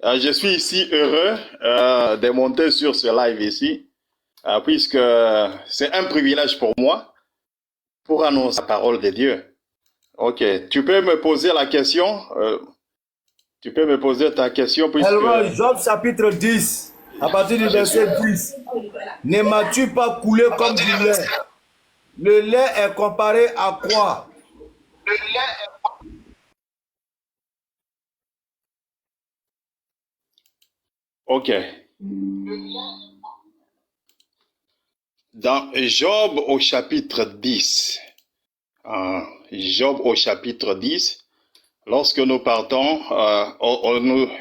Je suis ici heureux de monter sur ce live ici, puisque c'est un privilège pour moi pour annoncer la parole de Dieu. Ok, tu peux me poser la question, tu peux me poser ta question puisque... Alors, Job chapitre 10, à partir du verset 10. Ne m'as-tu pas coulé comme du lait? Le lait est comparé à quoi? Ok. Dans Job au chapitre 10, Job au chapitre 10, lorsque nous partons,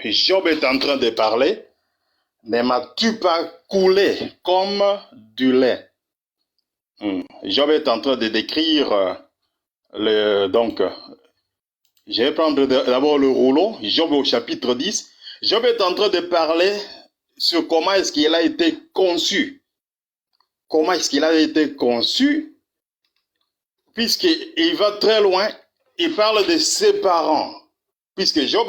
Job est en train de parler. Ne m'as-tu pas coulé comme du lait? Job est en train de décrire donc, je vais prendre d'abord le rouleau, Job au chapitre 10. Job est en train de parler sur comment est-ce qu'il a été conçu. Comment est-ce qu'il a été conçu? Puisqu'il va très loin, il parle de ses parents. Puisque Job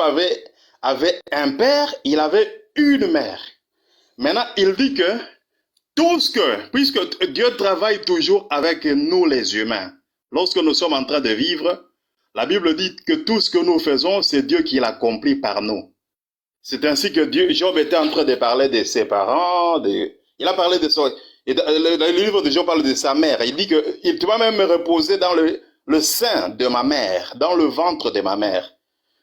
avait un père, il avait une mère. Maintenant, il dit que puisque Dieu travaille toujours avec nous les humains, lorsque nous sommes en train de vivre, la Bible dit que tout ce que nous faisons, c'est Dieu qui l'accomplit par nous. C'est ainsi que Job était en train de parler de ses parents, il a parlé de son... Le livre de Job parle de sa mère. Il dit que tu vas même me reposer dans le sein de ma mère, dans le ventre de ma mère.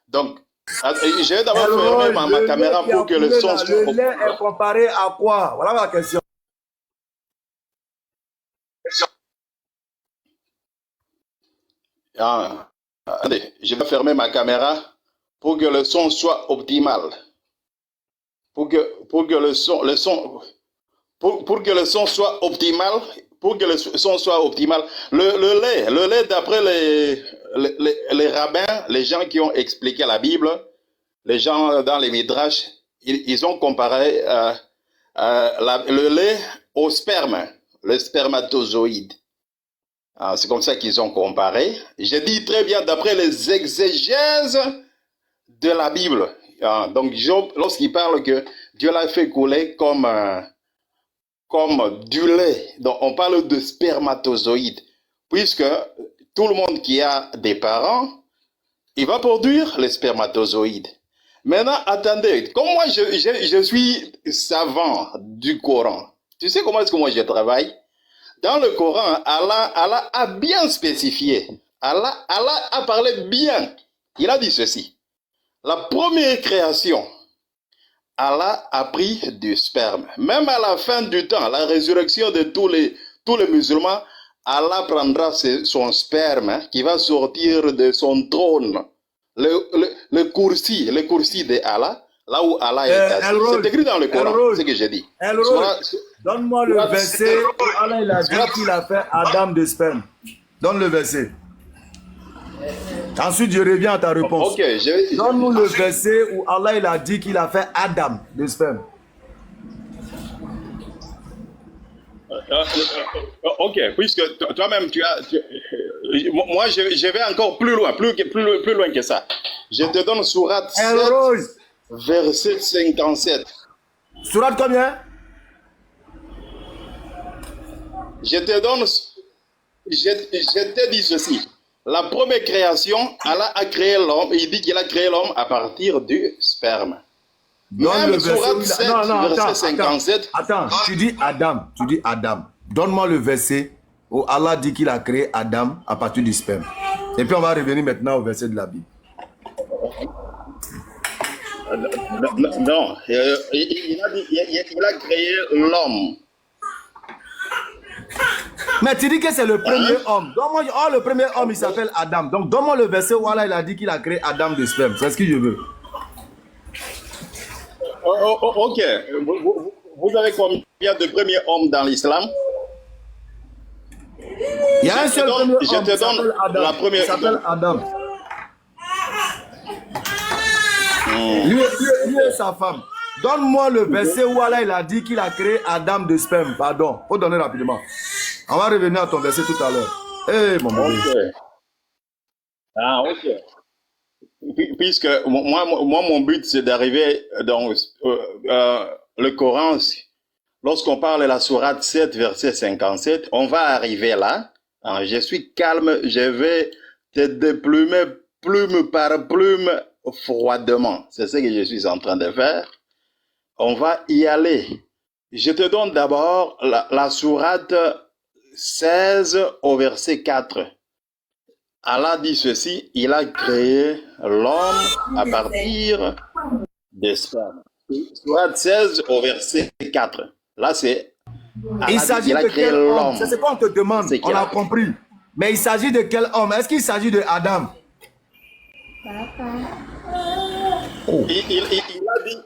Donc, je vais d'abord fermer ma caméra pour que le son soit... Le lait est comparé à quoi? Voilà la question. Attendez, je vais fermer ma caméra pour que le son soit optimal. Pour que le son soit optimal, le lait d'après les rabbins, les gens qui ont expliqué la Bible, les gens dans les midrash, ils ont comparé le lait au sperme, le spermatozoïde. C'est comme ça qu'ils ont comparé. J'ai dit très bien d'après les exégèses de la Bible. Donc Job, lorsqu'il parle que Dieu l'a fait couler comme du lait, donc on parle de spermatozoïde, puisque tout le monde qui a des parents, il va produire les spermatozoïdes. Maintenant, attendez, comme moi je suis savant du Coran, tu sais comment est-ce que moi je travaille? Dans le Coran, Allah a bien spécifié. Allah a parlé bien. Il a dit ceci. La première création, Allah a pris du sperme. Même à la fin du temps, la résurrection de tous les musulmans, Allah prendra son sperme qui va sortir de son trône. Le kursi de Allah, là où Allah est assis. C'est écrit dans le Coran, c'est ce que j'ai dit. Donne-moi le verset où Allah il a dit qu'il a fait Adam de sperme. Donne le verset. Ensuite, je reviens à ta réponse. Okay, donne-nous le verset où Allah il a dit qu'il a fait Adam de sperme. Ok, puisque toi-même moi je vais encore plus loin que ça. Je te donne sourate 7, verset 57. Sourate combien? Je te dis ceci. La première création, Allah a créé l'homme, il dit qu'il a créé l'homme à partir du sperme. Même sourate 7, verset 57. Attends, tu dis Adam. Donne-moi le verset où Allah dit qu'il a créé Adam à partir du sperme. Et puis on va revenir maintenant au verset de la Bible. Non, il a créé l'homme. Mais tu dis que c'est le premier homme. Donne-moi, le premier homme, il s'appelle Adam. Donc, donne-moi le verset où Allah il a dit qu'il a créé Adam de sperme. C'est ce que je veux. Ok. Vous avez combien de premiers hommes dans l'islam? Il y a un seul premier homme. Je te donne la première. Il s'appelle Adam. Lui et sa femme. Donne-moi le verset où Allah il a dit qu'il a créé Adam de sperme. Pardon. Faut donner rapidement. On va revenir à ton verset tout à l'heure. Mon bébé. Ok. Ok. puisque moi, mon but, c'est d'arriver dans le Coran. Lorsqu'on parle de la sourate 7, verset 57, on va arriver là. Alors, je suis calme, je vais te déplumer plume par plume froidement. C'est ce que je suis en train de faire. On va y aller. Je te donne d'abord la sourate 16 au verset 4. Allah dit ceci, il a créé l'homme à partir des spermes. Sourate 16 au verset 4. Là, c'est il s'agit de quel homme? C'est ce qu'on te demande, on a compris. Mais il s'agit de quel homme? Est-ce qu'il s'agit de Adam? Il a dit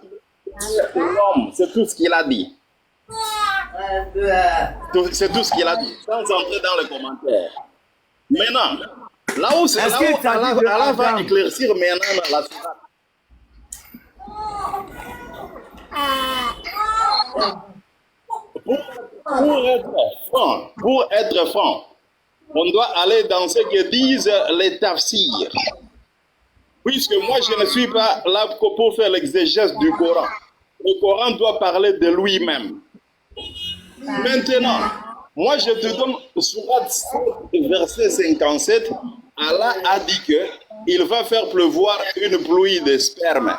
l'homme, c'est tout ce qu'il a dit. C'est tout ce qu'il a dit, sans entrer dans les commentaires. Maintenant, là où Allah va éclaircir maintenant dans la sourate. Pour être franc, on doit aller dans ce que disent les tafsirs. Puisque moi, je ne suis pas là pour faire l'exégèse du Coran. Le Coran doit parler de lui-même. Maintenant, moi, je te donne sourate 7, verset 57. Allah a dit qu'il va faire pleuvoir une pluie de sperme.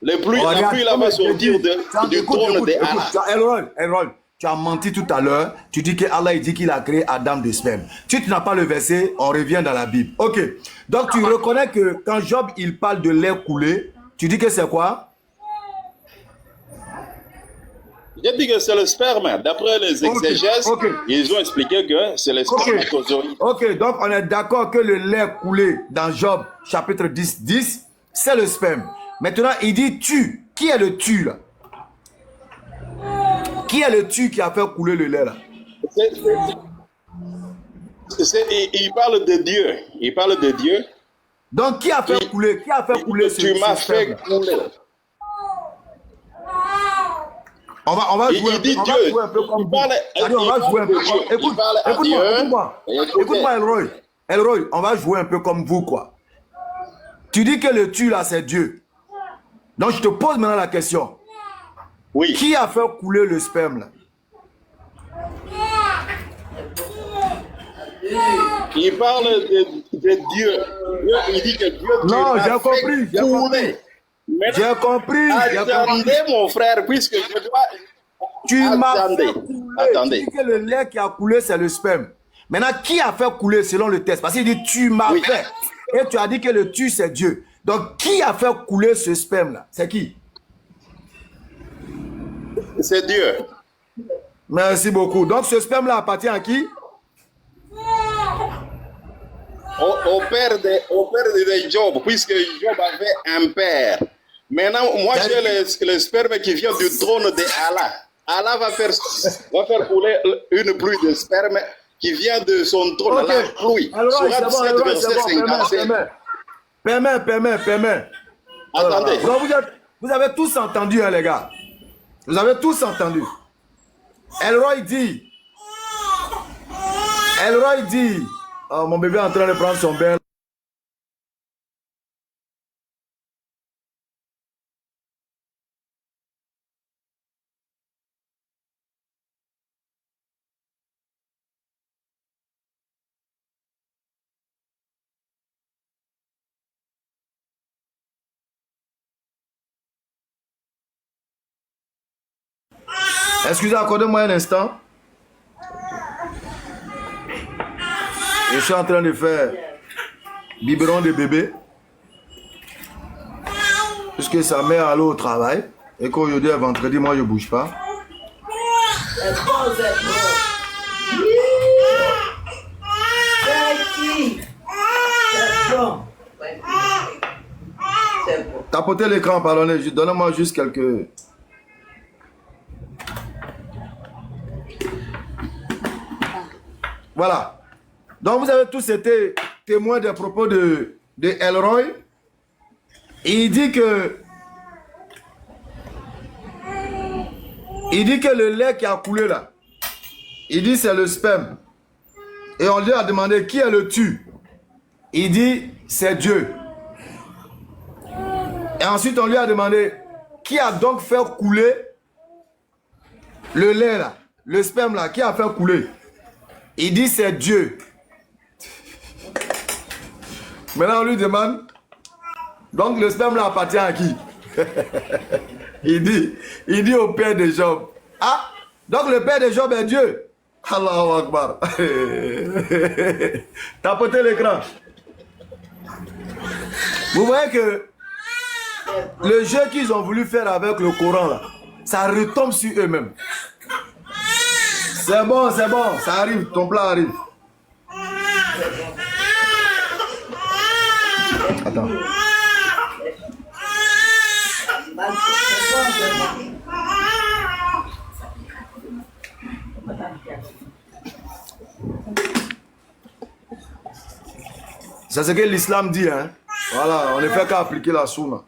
La pluie là va sortir du trône de Allah. Elroy, tu as menti tout à l'heure. Tu dis que Allah il dit qu'il a créé Adam de sperme. Si tu n'as pas le verset, on revient dans la Bible. Ok. Donc tu reconnais que quand Job il parle de lait coulé, tu dis que c'est quoi? J'ai dit que c'est le sperme. D'après les exégèses, ils ont expliqué que c'est le spermatozoïde. Ok, donc on est d'accord que le lait coulé dans Job chapitre 10, c'est le sperme. Maintenant, il dit tu. Qui est le tu là? Qui est le tu qui a fait couler le lait là? Il parle de Dieu. Il parle de Dieu. Donc qui a fait couler? Qui a fait couler ce Tu m'as fait couler. On va jouer un peu comme vous. On va jouer un peu comme... Écoute-moi, Elroy, on va jouer un peu comme vous, quoi. Tu dis que le tu, là, c'est Dieu. Donc, je te pose maintenant la question. Oui. Qui a fait couler le sperme, là? Il parle de Dieu. Il dit que Dieu... Non, j'ai compris. J'ai compris. Attendez, mon frère, puisque je dois... Tu m'as fait couler. Attendez. Tu dis que le lait qui a coulé, c'est le sperme. Maintenant, qui a fait couler selon le texte? Parce qu'il dit, tu m'as fait. Et tu as dit que le tu, c'est Dieu. Donc, qui a fait couler ce sperme-là? C'est qui? C'est Dieu. Merci beaucoup. Donc, ce sperme-là appartient à qui? Au père de Job, puisque Job avait un père. Maintenant, moi, j'ai le sperme qui vient du trône de Allah. Allah va faire couler une pluie de sperme qui vient de son trône. La pluie. Sourate 7, verset 57. Permets. Attendez. Donc vous avez tous entendu, hein, les gars. Vous avez tous entendu. Elroy dit. Oh, mon bébé est en train de prendre son bain. Excusez, accordez-moi un instant. Je suis en train de faire biberon de bébé. Puisque sa mère allait au travail. Et qu'aujourd'hui est vendredi, moi je ne bouge pas. Tapotez l'écran, pardonnez. Donnez-moi juste quelques... Voilà. Donc vous avez tous été témoins des propos de Elroy. Il dit que le lait qui a coulé là, il dit c'est le sperme. Et on lui a demandé qui est le tu. Il dit c'est Dieu. Et ensuite, on lui a demandé, qui a donc fait couler le lait là, le sperme là, qui a fait couler? Il dit, c'est Dieu. Maintenant, on lui demande, donc le sperme là appartient à qui? il dit au père de Job. Ah, donc le père de Job est Dieu. Allahu Akbar. Tapotez l'écran. Vous voyez que le jeu qu'ils ont voulu faire avec le Coran là, ça retombe sur eux-mêmes. C'est bon, ça arrive, ton plat arrive. Attends. C'est ce que l'islam dit, hein. Voilà, on ne fait qu'à appliquer la sunna.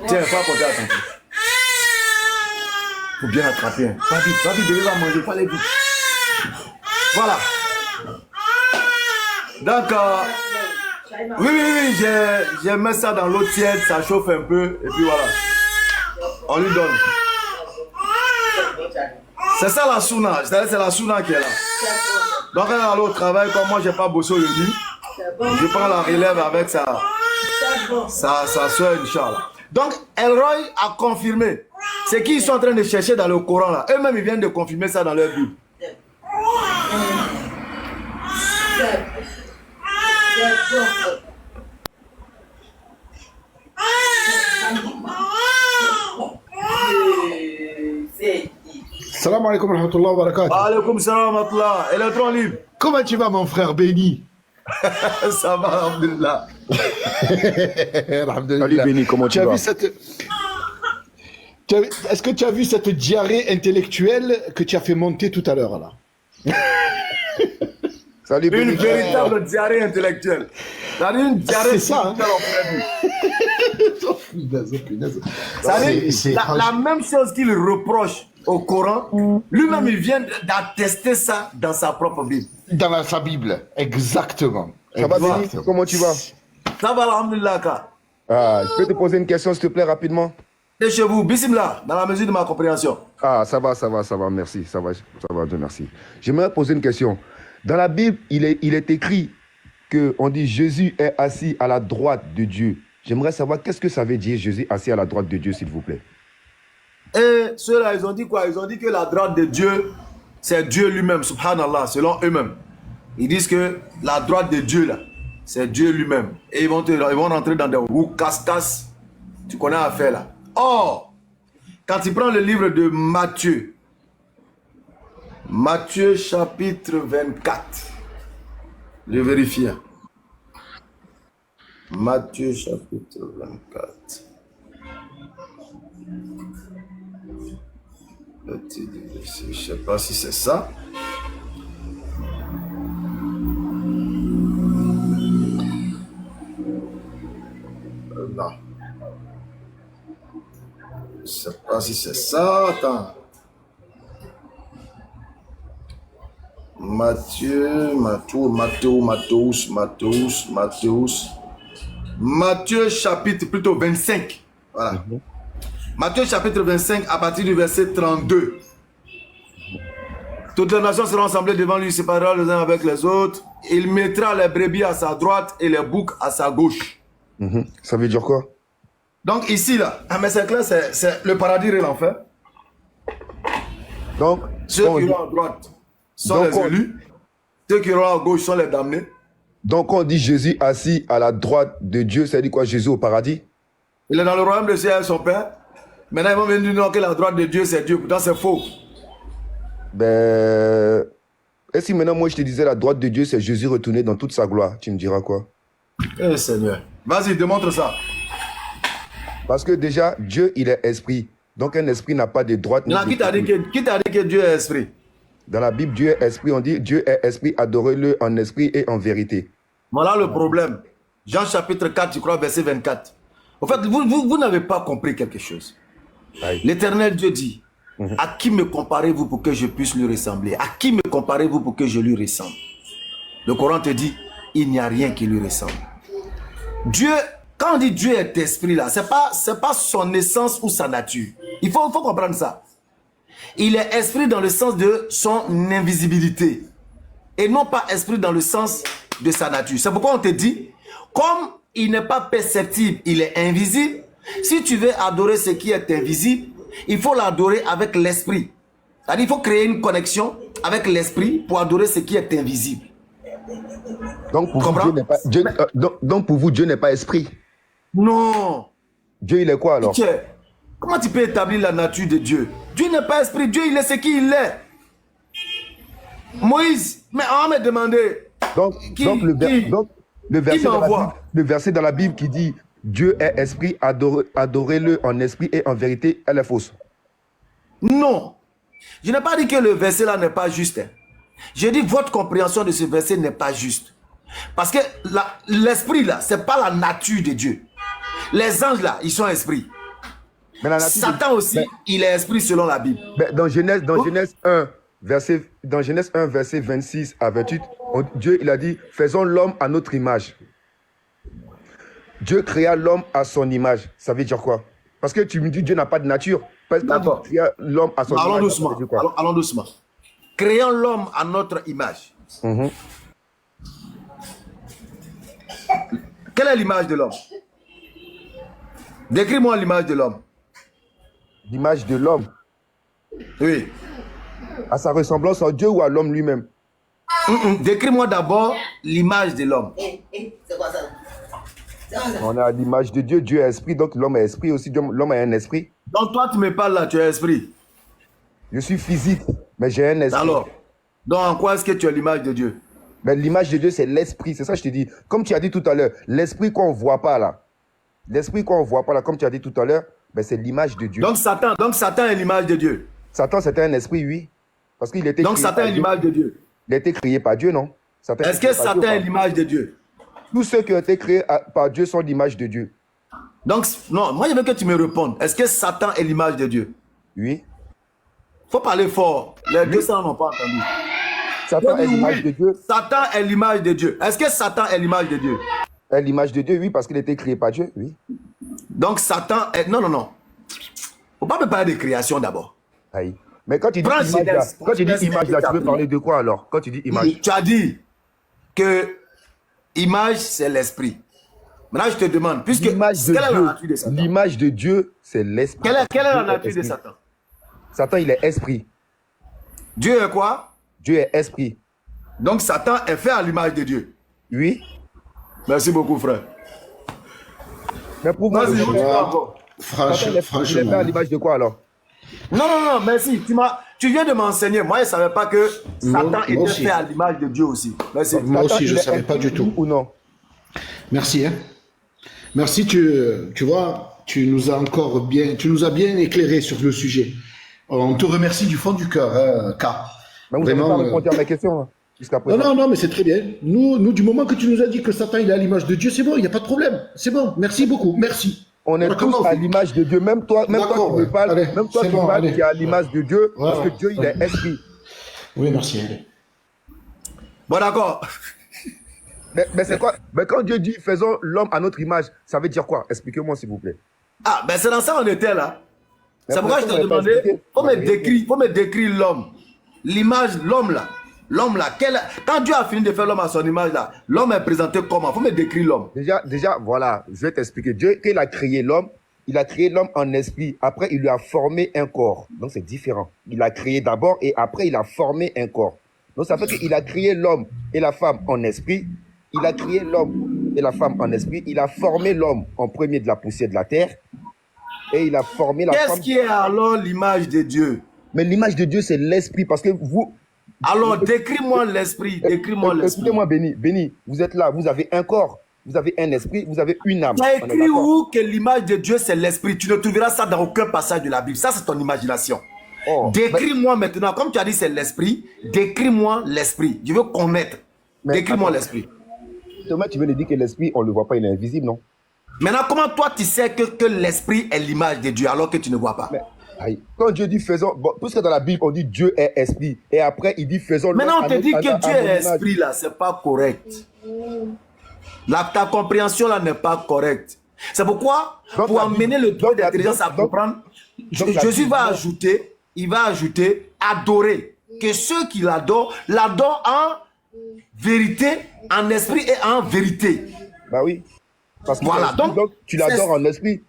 Tiens, faut apporter attention. Faut bien attraper. Hein. Va vite, bébé va manger, faut aller vite. Voilà. Donc, oui, j'ai mis ça dans l'eau tiède, ça chauffe un peu, et puis voilà. On lui donne. C'est ça la sunna, c'est la sunna qui est là. Donc, elle est allée au travail, comme moi, j'ai pas bossé aujourd'hui. Je prends la relève avec sa soeur, Inch'Allah. Donc, Elroy a confirmé. C'est qu'ils sont en train de chercher dans le Coran là. Eux-mêmes, ils viennent de confirmer ça dans leur Bible. Salam alaikum wa rahmatullahi wa barakatuh. Alaikum salam wa rahmatullah. Électron libre. Comment tu vas, mon frère béni? Ça va, alhamdulillah. Salut béni, comment tu vas? Est-ce que tu as vu cette diarrhée intellectuelle que tu as fait monter tout à l'heure là? Salut béni. Une véritable diarrhée intellectuelle. Une diarrhée, c'est ça. La même chose qu'il reproche au Coran, lui-même il vient d'attester ça dans sa propre Bible. Dans sa Bible, exactement. Ça va béni? Comment tu vas? Ça va, alhamdulillah. Je peux te poser une question s'il te plaît rapidement? Et chez vous, bismillah, dans la mesure de ma compréhension. Ah, ça va, merci. Ça va, Dieu merci. J'aimerais poser une question. Dans la Bible, il est écrit qu'on dit Jésus est assis à la droite de Dieu. J'aimerais savoir qu'est-ce que ça veut dire Jésus assis à la droite de Dieu, s'il vous plaît. Et ceux-là, ils ont dit quoi? Ils ont dit que la droite de Dieu, c'est Dieu lui-même, subhanallah, selon eux-mêmes. Ils disent que la droite de Dieu, là, c'est Dieu lui-même. Et ils vont rentrer dans des roucastas. Tu connais l'affaire, là. Or, quand tu prends le livre de Matthieu, Matthieu chapitre 24, je vérifie. Matthieu chapitre 24. Je ne sais pas si c'est ça. Non. Je ne sais pas si c'est ça. Attends. Matthieu chapitre plutôt 25. Voilà. Matthieu chapitre 25 à partir du verset 32. Toutes les nations seront assemblées devant lui, il séparera les uns avec les autres. Il mettra les brebis à sa droite et les boucs à sa gauche. Ça veut dire quoi? Donc ici, là, mais c'est clair, c'est le paradis et l'enfer. Donc, ceux qui iront à droite sont les élus. Ceux qui iront à gauche sont les damnés. Donc on dit Jésus assis à la droite de Dieu, ça dit quoi? Jésus au paradis? Il est dans le royaume de ciel avec son Père. Maintenant, ils vont venir dire que la droite de Dieu, c'est Dieu. Pourtant, c'est faux. Ben... Et si maintenant, moi, je te disais la droite de Dieu, c'est Jésus retourné dans toute sa gloire, tu me diras quoi? Eh Seigneur. Vas-y, démontre ça. Parce que déjà, Dieu, il est esprit. Donc, un esprit n'a pas de droite. Non, qui t'a dit que Dieu est esprit? Dans la Bible, Dieu est esprit. On dit Dieu est esprit, adorez-le en esprit et en vérité. Voilà le problème. Jean chapitre 4, je crois, verset 24. En fait, vous n'avez pas compris quelque chose. L'Éternel Dieu dit, à qui me comparez-vous pour que je puisse lui ressembler? À qui me comparez-vous pour que je lui ressemble? Le Coran te dit, il n'y a rien qui lui ressemble. Dieu Quand on dit Dieu est esprit, là, c'est pas son essence ou sa nature. Il faut comprendre ça. Il est esprit dans le sens de son invisibilité. Et non pas esprit dans le sens de sa nature. C'est pourquoi on te dit, comme il n'est pas perceptible, il est invisible. Si tu veux adorer ce qui est invisible, il faut l'adorer avec l'esprit. C'est-à-dire, il faut créer une connexion avec l'esprit pour adorer ce qui est invisible. Donc pour vous, Dieu n'est pas, donc pour vous, Dieu n'est pas esprit. Non. Dieu, il est quoi alors? Comment tu peux établir la nature de Dieu? Dieu n'est pas esprit. Dieu, il est ce qu'il est. Moïse, mais on m'a demandé. Donc le verset dans la Bible qui dit Dieu est esprit, adorez-le en esprit et en vérité, elle est fausse. Non. Je n'ai pas dit que le verset là n'est pas juste. J'ai dit votre compréhension de ce verset n'est pas juste. Parce que l'esprit là, c'est pas la nature de Dieu. Les anges là, ils sont esprits. Satan aussi, il est esprit selon la Bible. Dans Genèse 1, verset 26 à 28, Dieu il a dit, faisons l'homme à notre image. Dieu créa l'homme à son image. Ça veut dire quoi? Parce que tu me dis Dieu n'a pas de nature. D'accord. Dieu créa l'homme à son allons image. Doucement. Allons doucement. Créons l'homme à notre image. Quelle est l'image de l'homme? Décris-moi l'image de l'homme. L'image de l'homme? Oui. À sa ressemblance à Dieu ou à l'homme lui-même? Décris-moi d'abord l'image de l'homme. C'est quoi ça? On a l'image de Dieu. Dieu est esprit, donc l'homme est esprit aussi. L'homme a un esprit. Donc toi, tu me parles là, tu es esprit. Je suis physique, mais j'ai un esprit. Alors, donc en quoi est-ce que tu as l'image de Dieu? Mais l'image de Dieu, c'est l'esprit. C'est ça que je te dis. Comme tu as dit tout à l'heure, l'esprit qu'on ne voit pas là. L'esprit qu'on ne voit pas là, comme tu as dit tout à l'heure, ben c'est l'image de Dieu. Donc Satan est l'image de Dieu. Satan, c'était un esprit, oui. Parce qu'il était donc Satan est l'image de Dieu. Il a été créé par Dieu, non? Est-ce que Satan est l'image de Dieu? Tous ceux qui ont été créés par Dieu sont l'image de Dieu. Donc, non, moi je veux que tu me répondes. Est-ce que Satan est l'image de Dieu? Oui. Faut parler fort. Les 200 n'ont pas entendu. Satan est l'image de Dieu. Satan est l'image de Dieu. Est-ce que Satan est l'image de Dieu? Est l'image de Dieu, oui, parce qu'il a été créé par Dieu, oui. Donc Satan est... Non. Faut pas me parler de création d'abord. Aïe. Mais quand tu dis image là, tu veux parler de quoi alors? Quand tu dis image. Tu as dit que image, c'est l'esprit. Maintenant, je te demande, puisque... Quelle est la nature de Satan? L'image de Dieu, c'est l'esprit. Quelle est la nature de Satan? Satan, il est esprit. Dieu est quoi? Dieu est esprit. Donc Satan est fait à l'image de Dieu. Oui. Merci beaucoup, frère. Mais pour moi, franchement, il est fait à l'image de quoi alors? Non, merci. Tu viens de m'enseigner. Moi, je ne savais pas que Satan était fait à l'image de Dieu aussi. Merci. Moi aussi, je ne savais pas du tout. Ou non? Merci. Merci, tu vois, tu nous as bien éclairé sur le sujet. On te remercie du fond du cœur, K. Mais vous n'avez pas répondu à ma question jusqu'à présent. Non, mais c'est très bien. Nous, du moment que tu nous as dit que Satan il est à l'image de Dieu, c'est bon, il n'y a pas de problème. C'est bon, merci beaucoup, merci. On est tous à l'image de Dieu. Même toi qui me parles, même toi qui parles qui est à l'image de Dieu, parce que Dieu, il est esprit. Oui, merci. Bon, d'accord. Mais c'est quoi? Mais quand Dieu dit faisons l'homme à notre image, ça veut dire quoi? Expliquez-moi, s'il vous plaît. Ah, ben c'est dans ça qu'on était là. C'est pourquoi je te demandais, faut me décrire l'homme. L'image, l'homme là. Quand Dieu a fini de faire l'homme à son image là, l'homme est présenté comment? Faut me décrire l'homme. Déjà, voilà, je vais t'expliquer. Dieu, quand il a créé l'homme, il a créé l'homme en esprit. Après, il lui a formé un corps. Donc, c'est différent. Il a créé d'abord et après, il a formé un corps. Donc, ça fait qu'il a créé l'homme et la femme en esprit. Il a créé l'homme et la femme en esprit. Il a formé l'homme en premier de la poussière de la terre. Et il a formé la femme. Qu'est-ce qui est alors l'image de Dieu? Mais l'image de Dieu, c'est l'esprit. Parce que vous... Alors, décris-moi l'esprit. Écoutez-moi, Béni. Vous êtes là. Vous avez un corps. Vous avez un esprit. Vous avez une âme. Tu as écrit où que l'image de Dieu, c'est l'esprit? Tu ne trouveras ça dans aucun passage de la Bible. Ça, c'est ton imagination. Décris-moi maintenant. Comme tu as dit, c'est l'esprit. Décris-moi l'esprit. Je veux connaître. Décris-moi l'esprit. Thomas, tu veux nous dire que l'esprit, on ne le voit pas, il est invisible, non? Maintenant, comment toi, tu sais que l'esprit est l'image de Dieu alors que tu ne vois pas? Quand Dieu dit faisons, puisque dans la Bible, on dit Dieu est esprit. Et après, il dit faisons... Maintenant, on te dit que Dieu est esprit, là, c'est pas correct. Ta compréhension, là, n'est pas correcte. C'est pourquoi, pour amener le droit d'intelligence à comprendre, Jésus va ajouter, il va ajouter adorer. Que ceux qui l'adorent en vérité, en esprit et en vérité. Bah oui. Parce que voilà, donc tu l'adores en esprit.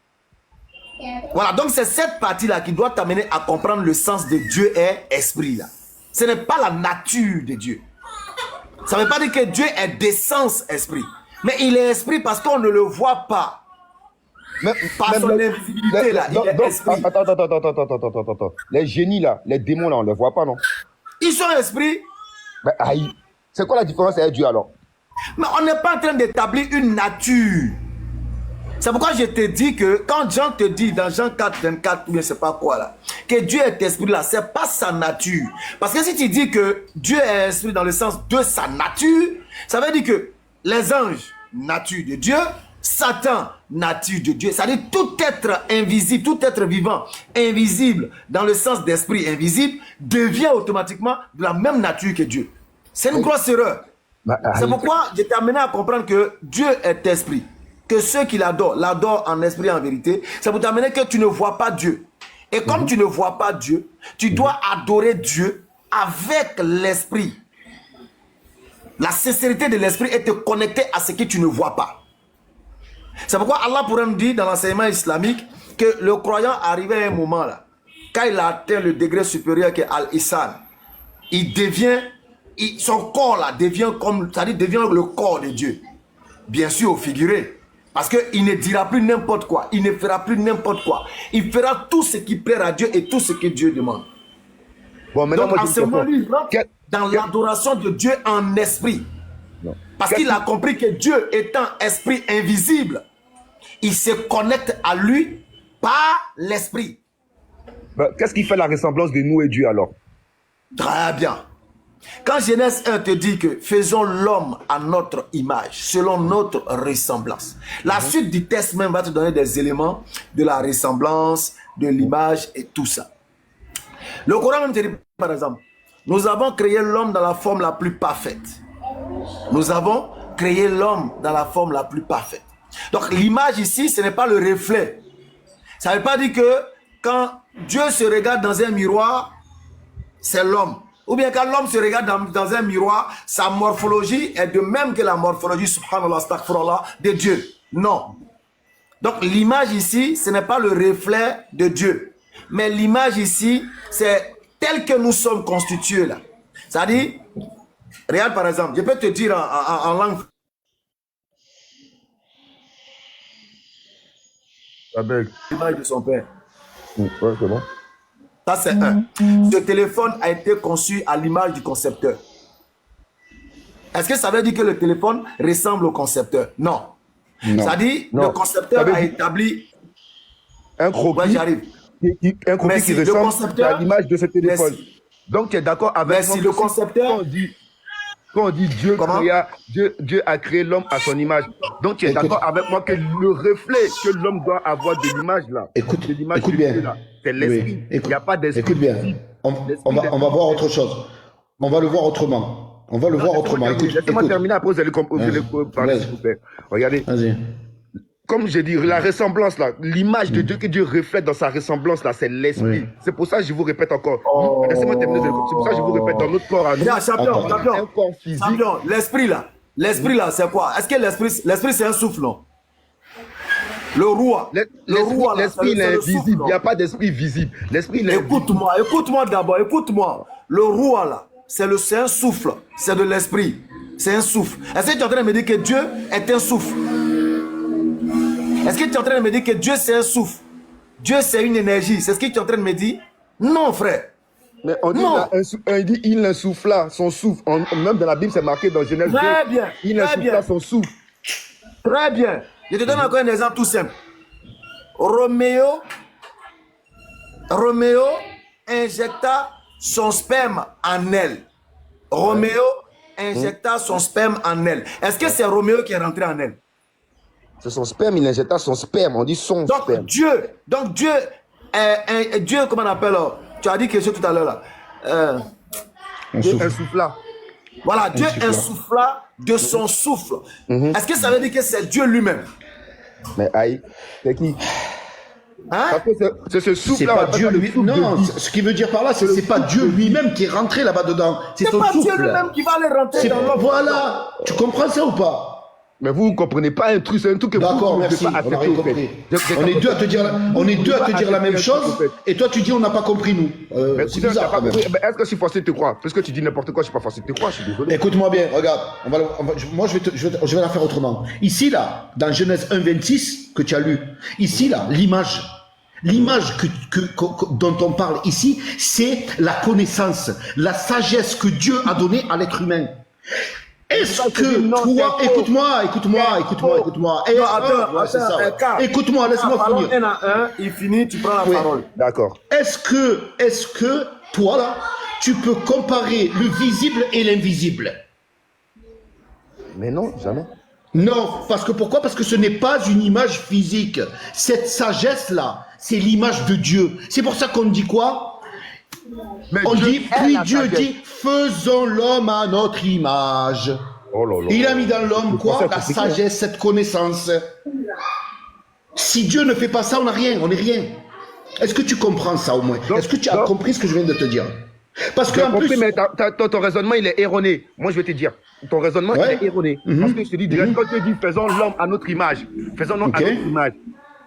Voilà, donc c'est cette partie-là qui doit t'amener à comprendre le sens de Dieu est esprit. Là. Ce n'est pas la nature de Dieu. Ça ne veut pas dire que Dieu est d'essence esprit. Mais il est esprit parce qu'on ne le voit pas. Par son invisibilité, là, il est esprit. Attends. Les génies, là, les démons, là, on ne les voit pas, non? Ils sont esprits. Ben, c'est quoi la différence avec Dieu, alors? Mais on n'est pas en train d'établir une nature. C'est pourquoi je te dis que quand Jean te dit dans Jean 4, 24, ou je ne sais pas quoi là, que Dieu est esprit là, c'est pas sa nature. Parce que si tu dis que Dieu est esprit dans le sens de sa nature, ça veut dire que les anges, nature de Dieu, Satan, nature de Dieu, c'est-à-dire tout être invisible, tout être vivant, invisible, dans le sens d'esprit invisible, devient automatiquement de la même nature que Dieu. C'est une grosse erreur. C'est pourquoi je t'ai amené à comprendre que Dieu est esprit. Que ceux qui l'adorent en esprit et en vérité, c'est pour t'amener que tu ne vois pas Dieu. Et comme tu ne vois pas Dieu, tu dois adorer Dieu avec l'esprit. La sincérité de l'esprit est te connecter à ce que tu ne vois pas. C'est pourquoi Allah pourrait nous dire dans l'enseignement islamique que le croyant arrivé à un moment là, quand il a atteint le degré supérieur qui est Al-Ihsan, il devient, son corps là devient comme, c'est-à-dire devient le corps de Dieu. Bien sûr au figuré. Parce qu'il ne dira plus n'importe quoi. Il ne fera plus n'importe quoi. Il fera tout ce qui plaira à Dieu et tout ce que Dieu demande. Bon, donc, en ce moment, lui, il rentre dans l'adoration de Dieu en esprit. Non. Parce qu'il a compris que Dieu étant esprit invisible, il se connecte à lui par l'esprit. Qu'est-ce qui fait la ressemblance de nous et Dieu alors? Très bien. Quand Genèse 1 te dit que faisons l'homme à notre image, selon notre ressemblance. La suite du texte même va te donner des éléments de la ressemblance, de l'image et tout ça. Le Coran même te dit, par exemple, nous avons créé l'homme dans la forme la plus parfaite. Nous avons créé l'homme dans la forme la plus parfaite. Donc l'image ici, ce n'est pas le reflet. Ça ne veut pas dire que quand Dieu se regarde dans un miroir, c'est l'homme. Ou bien quand l'homme se regarde dans un miroir, sa morphologie est de même que la morphologie, subhanallah, astaghfirullah, de Dieu. Non. Donc l'image ici, ce n'est pas le reflet de Dieu. Mais l'image ici, c'est tel que nous sommes constitués là. C'est-à-dire, regarde par exemple, je peux te dire en langue. L'image de son père. Ouais, c'est bon. Ça, c'est un. Ce téléphone a été conçu à l'image du concepteur. Est-ce que ça veut dire que le téléphone ressemble au concepteur? Non. Ça dit, le concepteur a établi un croquis, ouais, j'arrive. Un croquis qui ressemble à l'image de ce téléphone. Merci. Donc, tu es d'accord avec moi? Le concepteur... Quand on dit Dieu a créé l'homme à son image, donc tu es d'accord avec moi que le reflet que l'homme doit avoir de l'image là, écoute bien, c'est l'esprit. Il n'y a pas d'esprit. Écoute bien, on va voir autre chose. On va le voir autrement. On va le voir autrement. Laissez-moi terminer, après vous allez parler, s'il vous plaît. Regardez. Vas-y. Comme j'ai dit, la ressemblance là, l'image de Dieu que Dieu reflète dans sa ressemblance là, c'est l'esprit. Oui. C'est pour ça que je vous répète encore. Laissez-moi terminer. C'est pour ça que je vous répète dans notre corps à nous. Champion, l'esprit là, c'est quoi? Est-ce que l'esprit c'est un souffle, non? Le roi. L'esprit il est invisible. Il n'y a pas d'esprit visible. L'esprit il est Écoute-moi d'abord, écoute-moi. Le roi là, c'est un souffle. C'est de l'esprit. C'est un souffle. Est-ce que tu es en train de me dire que Dieu est un souffle? Est-ce que tu es en train de me dire que Dieu c'est un souffle? Dieu c'est une énergie. C'est ce que tu es en train de me dire? Non, frère. Mais on dit, il insuffla son souffle. Même dans la Bible, c'est marqué dans Genèse 2. Très bien. Il insuffla son souffle. Très bien. Je te donne encore un exemple tout simple. Roméo injecta son sperme en elle. Roméo injecta son sperme en elle. Est-ce que c'est Roméo qui est rentré en elle? C'est son sperme, il injecta son sperme. On dit son sperme. Donc Dieu, comment on appelle? Tu as dit quelque chose tout à l'heure là. Dieu insuffla. Voilà, Dieu insuffla de son souffle. Est-ce que ça veut dire que c'est Dieu lui-même? Mais aïe, c'est qui? Hein? C'est ce souffle. C'est pas Dieu lui. Non, ce qui veut dire par là, c'est pas Dieu lui-même qui est rentré là-bas dedans. C'est son pas souffle. Dieu lui-même qui va aller rentrer dans l'homme. Voilà. Tu comprends ça ou pas? Mais vous ne comprenez pas un truc, c'est un truc que d'accord, vous ne merci. pouvez pas On a accepter. rien compris. On est deux à te dire, la même chose, et toi tu dis on n'a pas compris nous. C'est bizarre quand même. Est-ce que je suis forcé de te croire? Parce que tu dis n'importe quoi, je suis pas forcé de te croire, je suis désolé. Écoute-moi bien, regarde. Moi je vais la faire autrement. Ici là, dans Genèse 1,26 que tu as lu, ici là, l'image dont on parle ici, c'est la connaissance, la sagesse que Dieu a donnée à l'être humain. Est-ce que toi, écoute-moi. Écoute-moi, laisse-moi finir. Un à un, il finit, tu prends la parole. D'accord. Est-ce que toi là, tu peux comparer le visible et l'invisible? Mais non, jamais. Non, parce que pourquoi? Parce que ce n'est pas une image physique. Cette sagesse-là, c'est l'image de Dieu. C'est pour ça qu'on dit quoi? On dit, puis Dieu dit, faisons l'homme à notre image. Oh là là. Il a mis dans l'homme quoi? La sagesse, cette connaissance. Si Dieu ne fait pas ça, on n'a rien, on n'est rien. Est-ce que tu comprends ça au moins? Est-ce que tu as compris ce que je viens de te dire? Parce que en plus, mais ton raisonnement il est erroné. Moi je vais te dire, ton raisonnement il est erroné. Parce que je te dis déjà, quand tu dis faisons l'homme à notre image, faisons l'homme à notre image,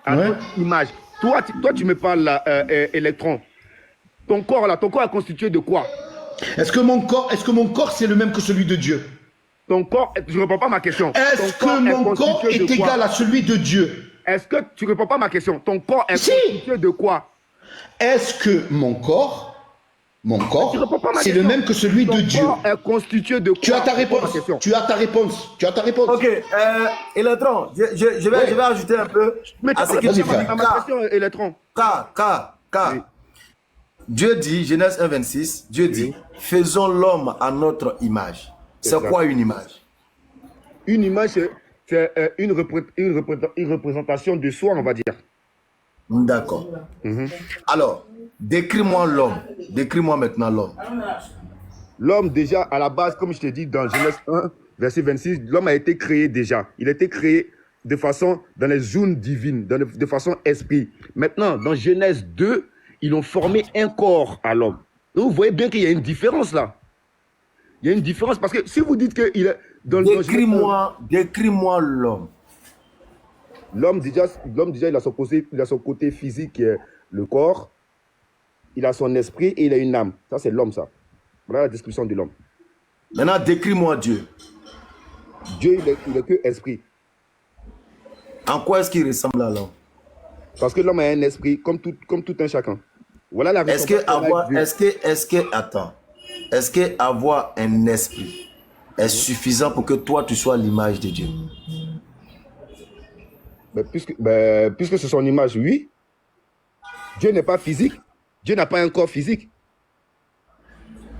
notre image. Toi tu me parles là, électron. Ton corps là, ton corps est constitué de quoi? Est-ce que mon corps c'est le même que celui de Dieu? Ton corps, je ne réponds pas à ma question. Est-ce que mon corps est égal à celui de Dieu? Est-ce que tu ne réponds pas à ma question? Ton corps est constitué de quoi? Est-ce que mon corps, c'est le même que celui de Dieu? Ton corps est constitué de quoi? Tu as ta réponse. Tu as ta réponse. Ok, Électron, je vais ajouter un peu à ce que tu dis. À ma question, Électron. Oui. Dieu dit, Genèse 1,26, Dieu dit, faisons l'homme à notre image. C'est quoi une image? Une image, c'est une représentation de soi, on va dire. D'accord. Alors, décris-moi l'homme. Décris-moi maintenant l'homme. L'homme, déjà, à la base, comme je t'ai dit, dans Genèse 1, verset 26, l'homme a été créé déjà. Il a été créé de façon, dans les zones divines, de façon esprit. Maintenant, dans Genèse 2, ils ont formé un corps à l'homme. Donc, vous voyez bien qu'il y a une différence là. Il y a une différence parce que si vous dites qu'il est dans décris-moi l'homme. L'homme déjà, il a son côté physique qui est le corps. Il a son esprit et il a une âme. Ça, c'est l'homme, ça. Voilà la description de l'homme. Maintenant, décris-moi Dieu. Dieu, il est que esprit. En quoi est-ce qu'il ressemble à l'homme? Parce que l'homme a un esprit comme tout un chacun. Voilà la raison. Est-ce que avoir un esprit est suffisant pour que toi tu sois l'image de Dieu? Puisque c'est son image, oui. Dieu n'est pas physique. Dieu n'a pas un corps physique.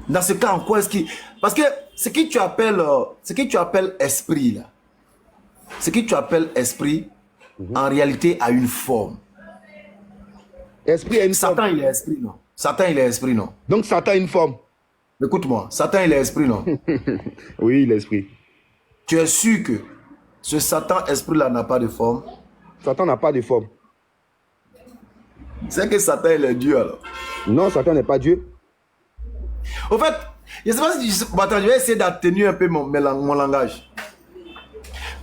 Dans ce cas, en quoi est-ce qu'il... Parce que ce que tu appelles esprit, là, ce que tu appelles esprit, en réalité, a une forme. Esprit a une Satan, forme. il est esprit, non? Satan, il est esprit, non? Donc Satan a une forme. Écoute-moi, Satan, il est esprit, non? Oui, il est esprit. Tu es sûr que ce Satan esprit-là n'a pas de forme? Satan n'a pas de forme. C'est que Satan, il est Dieu, alors? Non, Satan n'est pas Dieu. Au fait, je ne sais pas si attends, je vais essayer d'atténuer un peu mon langage.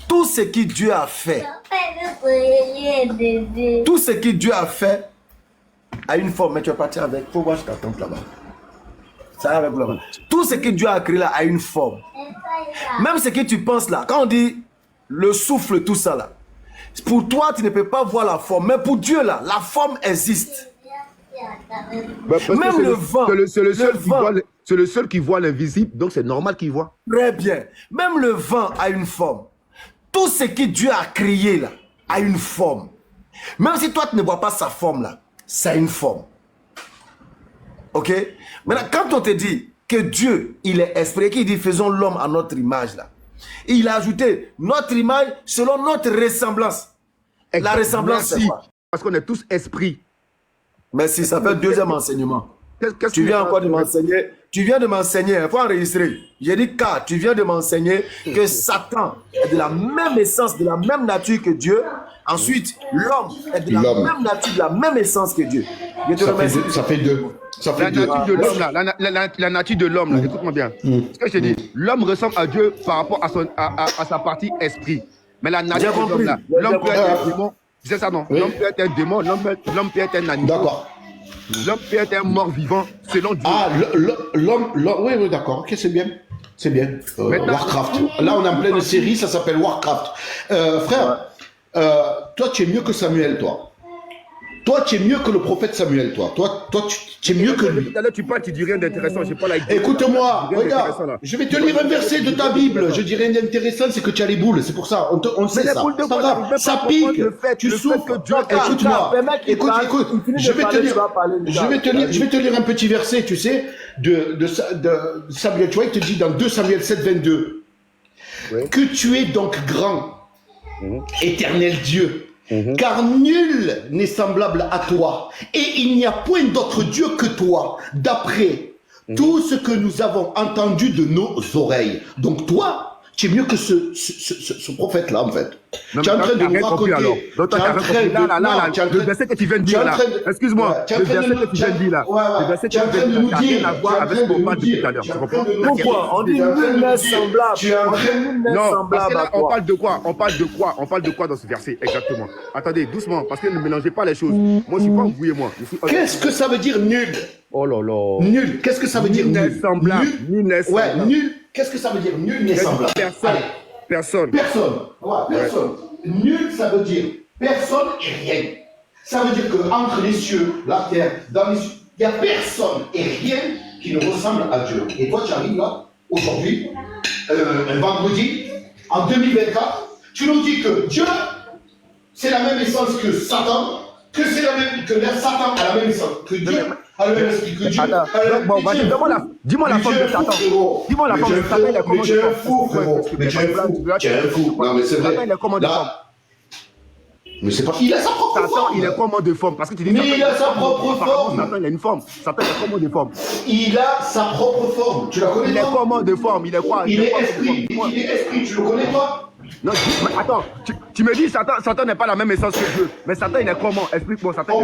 Tout ce que Dieu a fait, a une forme. Mais tu vas partir avec. Faut voir, je t'attends là-bas. Ça va avec là-bas. Tout ce que Dieu a créé là a une forme. Même ce que tu penses là, quand on dit le souffle, tout ça là, pour toi, tu ne peux pas voir la forme. Mais pour Dieu là, la forme existe. Même le vent. C'est le seul qui voit l'invisible, donc c'est normal qu'il voit. Très bien. Même le vent a une forme. Tout ce que Dieu a créé là a une forme. Même si toi tu ne vois pas sa forme là, ça a une forme. Ok? Maintenant, quand on te dit que Dieu, il est esprit, qu'il dit faisons l'homme à notre image là, il a ajouté notre image selon notre ressemblance. La ressemblance, c'est quoi? Parce qu'on est tous esprits. Merci, ça fait le deuxième enseignement. Tu viens encore de m'enseigner tu viens de m'enseigner, il faut enregistrer. J'ai dit K, tu viens de m'enseigner que Satan est de la même essence, de la même nature que Dieu. Ensuite, l'homme est de la même nature, de la même essence que Dieu. Je te remercie. Ça fait deux. Ça fait deux. Nature de l'homme, là, la nature de l'homme, écoute-moi bien. Ce que je te dis, l'homme ressemble à Dieu par rapport à sa partie esprit. Mais la nature de l'homme, là, l'homme peut être un démon. C'est ça, non? L'homme peut être un démon, l'homme peut être un animal. D'accord. L'homme peut être un mort vivant selon Dieu. Ah, l'homme, oui, d'accord, ok, c'est bien. C'est bien. Warcraft. Là, on est en pleine série, ça s'appelle Warcraft. Frère, toi, tu es mieux que Samuel, toi. Toi, tu es mieux que le prophète Samuel, toi. Toi, tu es mieux que lui. Tout à l'heure, tu parles, tu dis rien d'intéressant. Écoute-moi, regarde, je vais te lire un verset de ta Bible. Je dis rien d'intéressant, c'est que tu as les boules. C'est pour ça, on sait ça. Ça pique, tu souffres. Écoute-moi, écoute, je vais te lire un petit verset, tu sais, de Samuel. Tu vois, il te dit dans 2 Samuel 7, 22, que tu es donc grand, éternel Dieu. Car nul n'est semblable à toi, et il n'y a point d'autre Dieu que toi, d'après tout ce que nous avons entendu de nos oreilles. Donc toi, tu es mieux que ce prophète-là, en fait. Tu es en train de nous raconter. Le verset que tu viens de dire là, excuse-moi, le verset que tu viens de dire là, le verset que tu viens de dire n'a rien à voir avec ce qu'on parle depuis tout à l'heure. Tu comprends? Pourquoi? On dit nul n'est semblable. Non, parce que là, on parle de quoi? On parle de quoi dans ce verset, exactement? Attendez, doucement, parce que ne mélangez pas les choses. Moi, je ne suis pas embrouillé, moi. Qu'est-ce que ça veut dire nul? Oh là là. Nul, qu'est-ce que ça veut dire nul? Semblable. Ouais, nul. Qu'est-ce que ça veut dire nul n'est semblable? Personne. Ouais, personne. Nul, ça veut dire personne et rien. Ça veut dire qu'entre les cieux, la terre, dans les cieux, il n'y a personne et rien qui ne ressemble à Dieu. Et toi, tu arrives là, aujourd'hui, un vendredi, en 2024, tu nous dis que Dieu, c'est la même essence que Satan, que c'est la même, que Satan a la même essence que Dieu. Dis-moi la forme de Satan. Dis-moi la forme de Satan, il est comment de forme? Mais tu es un fou. Non, mais c'est vrai. Satan, il est comment de forme? Mais c'est pas. Il a sa propre forme. Satan, il est comment de forme? Parce que tu dis. Mais il a sa propre forme. Satan, il a une forme. Satan, il est comment de forme? Il a sa propre forme. Tu la connais pas? Il est comment de forme? Il est quoi? Il est esprit. Il est esprit. Tu le connais pas? Non, mais attends, tu me dis Satan n'est pas la même essence que Dieu. Mais Satan, il est comment? Explique-moi, Satan.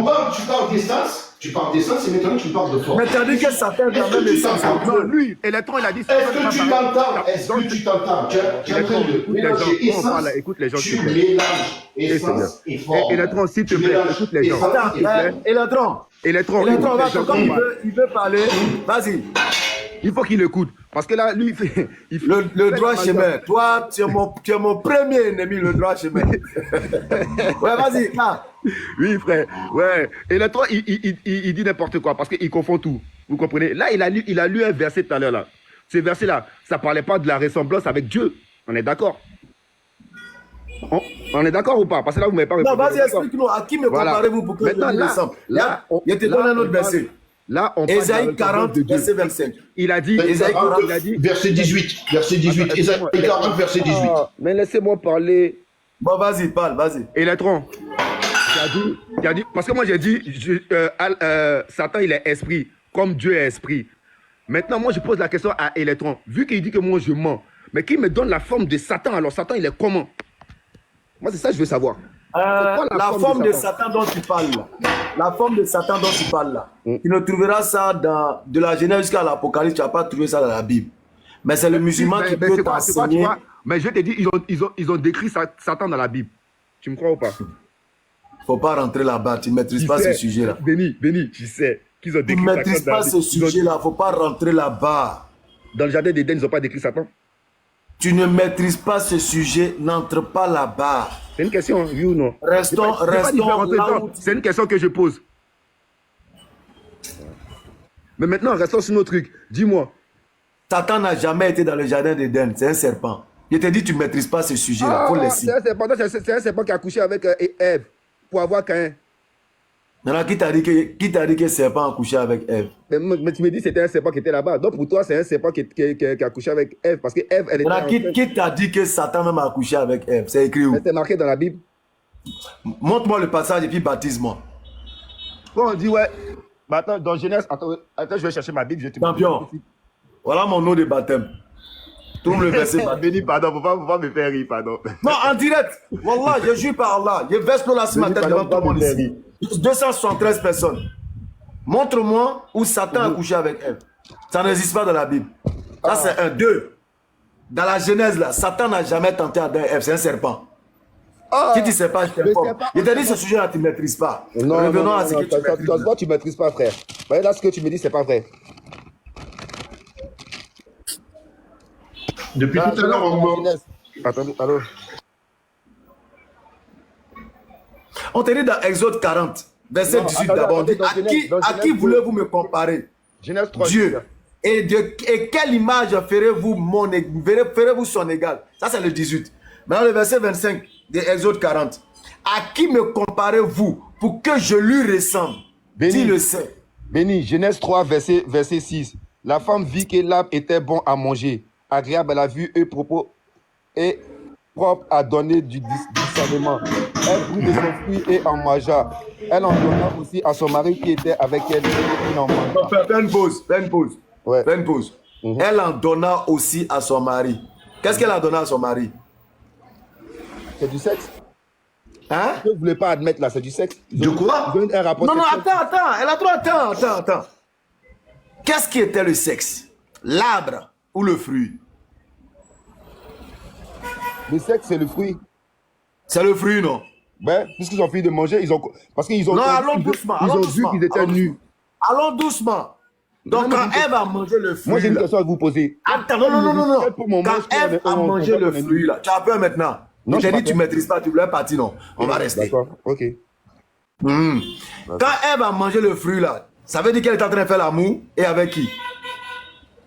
Tu parles d'essence, et maintenant tu parles de forme. Mais tu as dit que Satan est la même essence. Non, lui, Électron, il a dit. Est-ce que tu t'entends? Est-ce que tu t'entends? Tu es en train de mélanger essence. Écoute les gens. Tu mélanges essence et forme. Électron, s'il te plaît, écoute les gens. Électron, il veut parler. Vas-y. Il faut qu'il écoute. Parce que là, lui, il fait le droit chemin. Toi, tu es mon premier ennemi, le droit chemin. Ouais, vas-y. Oui, frère. Ouais. Électron, il dit n'importe quoi parce qu'il confond tout. Vous comprenez? Là, il a lu un verset tout à l'heure. Là. Ce verset-là, ça ne parlait pas de la ressemblance avec Dieu. On est d'accord? On est d'accord ou pas? Parce que là, vous ne m'avez pas répondu. Non, vas-y, explique-nous. À qui me comparez-vous pour que je me ressemble? Là, je te donne un autre verset. Là, on parle Ésaïe 40, verset 25. Il a dit, verset 18. Verset 18. Ésaïe 40, verset 18. Mais laissez-moi parler. Bon, vas-y, parle, vas-y. Électron, tu as dit, parce que moi j'ai dit, Satan il est esprit, comme Dieu est esprit. Maintenant, moi je pose la question à Électron. Vu qu'il dit que moi je mens, mais qu'il me donne la forme de Satan, alors Satan il est comment? Moi c'est ça que je veux savoir. La forme de Satan dont tu parles là. La forme de Satan dont tu parles là. Tu ne trouveras ça de la Genèse jusqu'à l'Apocalypse, tu ne vas pas trouver ça dans la Bible. Mais c'est le musulman qui peut t'enseigner. Mais je te dis, ils ont décrit Satan dans la Bible. Tu me crois ou pas? Il ne faut pas rentrer là-bas, tu ne maîtrises pas ce sujet-là. Béni, tu sais qu'ils ont décrit Satan. Tu ne maîtrises pas ce sujet-là, il ne faut pas rentrer là-bas. Dans le jardin d'Éden, ils n'ont pas décrit Satan? Tu ne maîtrises pas ce sujet, n'entre pas là-bas. C'est une question, oui ou non? Restons là où... C'est une question que je pose. Mais maintenant, restons sur nos trucs. Dis-moi. Satan n'a jamais été dans le jardin d'Éden, c'est un serpent. Je te dis, tu ne maîtrises pas ce sujet-là, faut le laisser. C'est un serpent qui a couché avec Ève pour avoir Caïn. Maintenant, qui t'a dit que le serpent a couché avec Ève? Mais tu me dis que c'était un serpent qui était là-bas. Donc pour toi, c'est un serpent qui a couché avec Ève. Parce que Ève, elle était. Maintenant, qui t'a dit que Satan même a couché avec Ève? C'est écrit où? C'est marqué dans la Bible. Montre-moi le passage et puis baptise-moi. Bon, on dit, ouais. Bah, attends, dans Genèse, attends, je vais chercher ma Bible. Champion. Voilà mon nom de baptême. Trouve le verset baptême. Béni, pardon, faut pas me faire rire, pardon. Non, en direct. Wallah, je jure par Allah. Je verse l'eau là ce matin devant tout le monde ici. 273 personnes. Montre-moi où Satan a couché avec elle. Ça n'existe pas dans la Bible. Ça, c'est un. Deux. Dans la Genèse, là, Satan n'a jamais tenté Adam et Ève. C'est un serpent. Si tu ne sais pas, je t'informe. Je t'ai dit ce sujet-là, tu ne maîtrises pas. Non, revenons à ce que tu maîtrises. Toi, tu ne maîtrises pas, frère. Voyez là, ce que tu me dis, c'est pas vrai. Depuis tout à l'heure, on... Attendez, allô. On te dit dans Exode 40, verset 18 d'abord. On dit, à qui voulez-vous me comparer? Genèse 3. Dieu. Et quelle image ferez-vous son égal? Ça, c'est le 18. Maintenant, le verset 25 de Exode 40. À qui me comparez-vous pour que je lui ressemble? Dis le sait. Béni, Genèse 3, verset 6. La femme vit que l'arbre était bon à manger, agréable à la vue et propos et propre à donner du discernement. Elle prit de son fruit et en mangea. Elle en donna aussi à son mari qui était avec elle et il en mangea. Fais une pause, fais une pause. Ouais. Fais une pause. Elle en donna aussi à son mari. Qu'est-ce qu'elle a donné à son mari? C'est du sexe. Hein? Vous ne voulez pas admettre là, c'est du sexe. De quoi? Un rapport Non, sexuel. attends. Elle a trop. Attends. Qu'est-ce qui était le sexe? L'arbre ou le fruit? Le sexe, c'est le fruit. C'est le fruit, non? Ouais, puisqu'ils ont fini de manger, parce qu'ils ont. Non, allons doucement. Ils ont vu qu'ils étaient nus. Allons doucement. Donc, quand Ève a mangé le fruit. Moi, j'ai une question à vous poser. Attends, non. Quand Ève a mangé le fruit, là, tu as peur maintenant. Non, je t'ai dit, tu ne maîtrises pas, tu voulais partir, non. On va rester. D'accord, ok. Quand Ève a mangé le fruit, là, ça veut dire qu'elle est en train de faire l'amour. Et avec qui?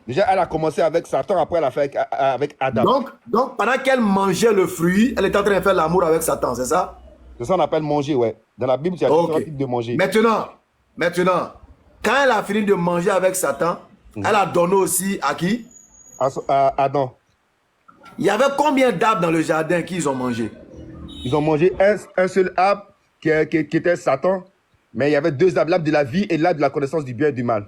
Déjà, elle a commencé avec Satan, après elle a fait avec Adam. Donc, pendant qu'elle mangeait le fruit, elle est en train de faire l'amour avec Satan, c'est ça? C'est ça qu'on appelle manger, ouais. Dans la Bible, il y a différents types de manger. Maintenant, quand elle a fini de manger avec Satan, elle a donné aussi à qui? À Adam. Il y avait combien d'arbres dans le jardin qu'ils ont mangé? Ils ont mangé un seul arbre qui était Satan, mais il y avait deux arbres, l'arbre de la vie et l'arbre de la connaissance du bien et du mal.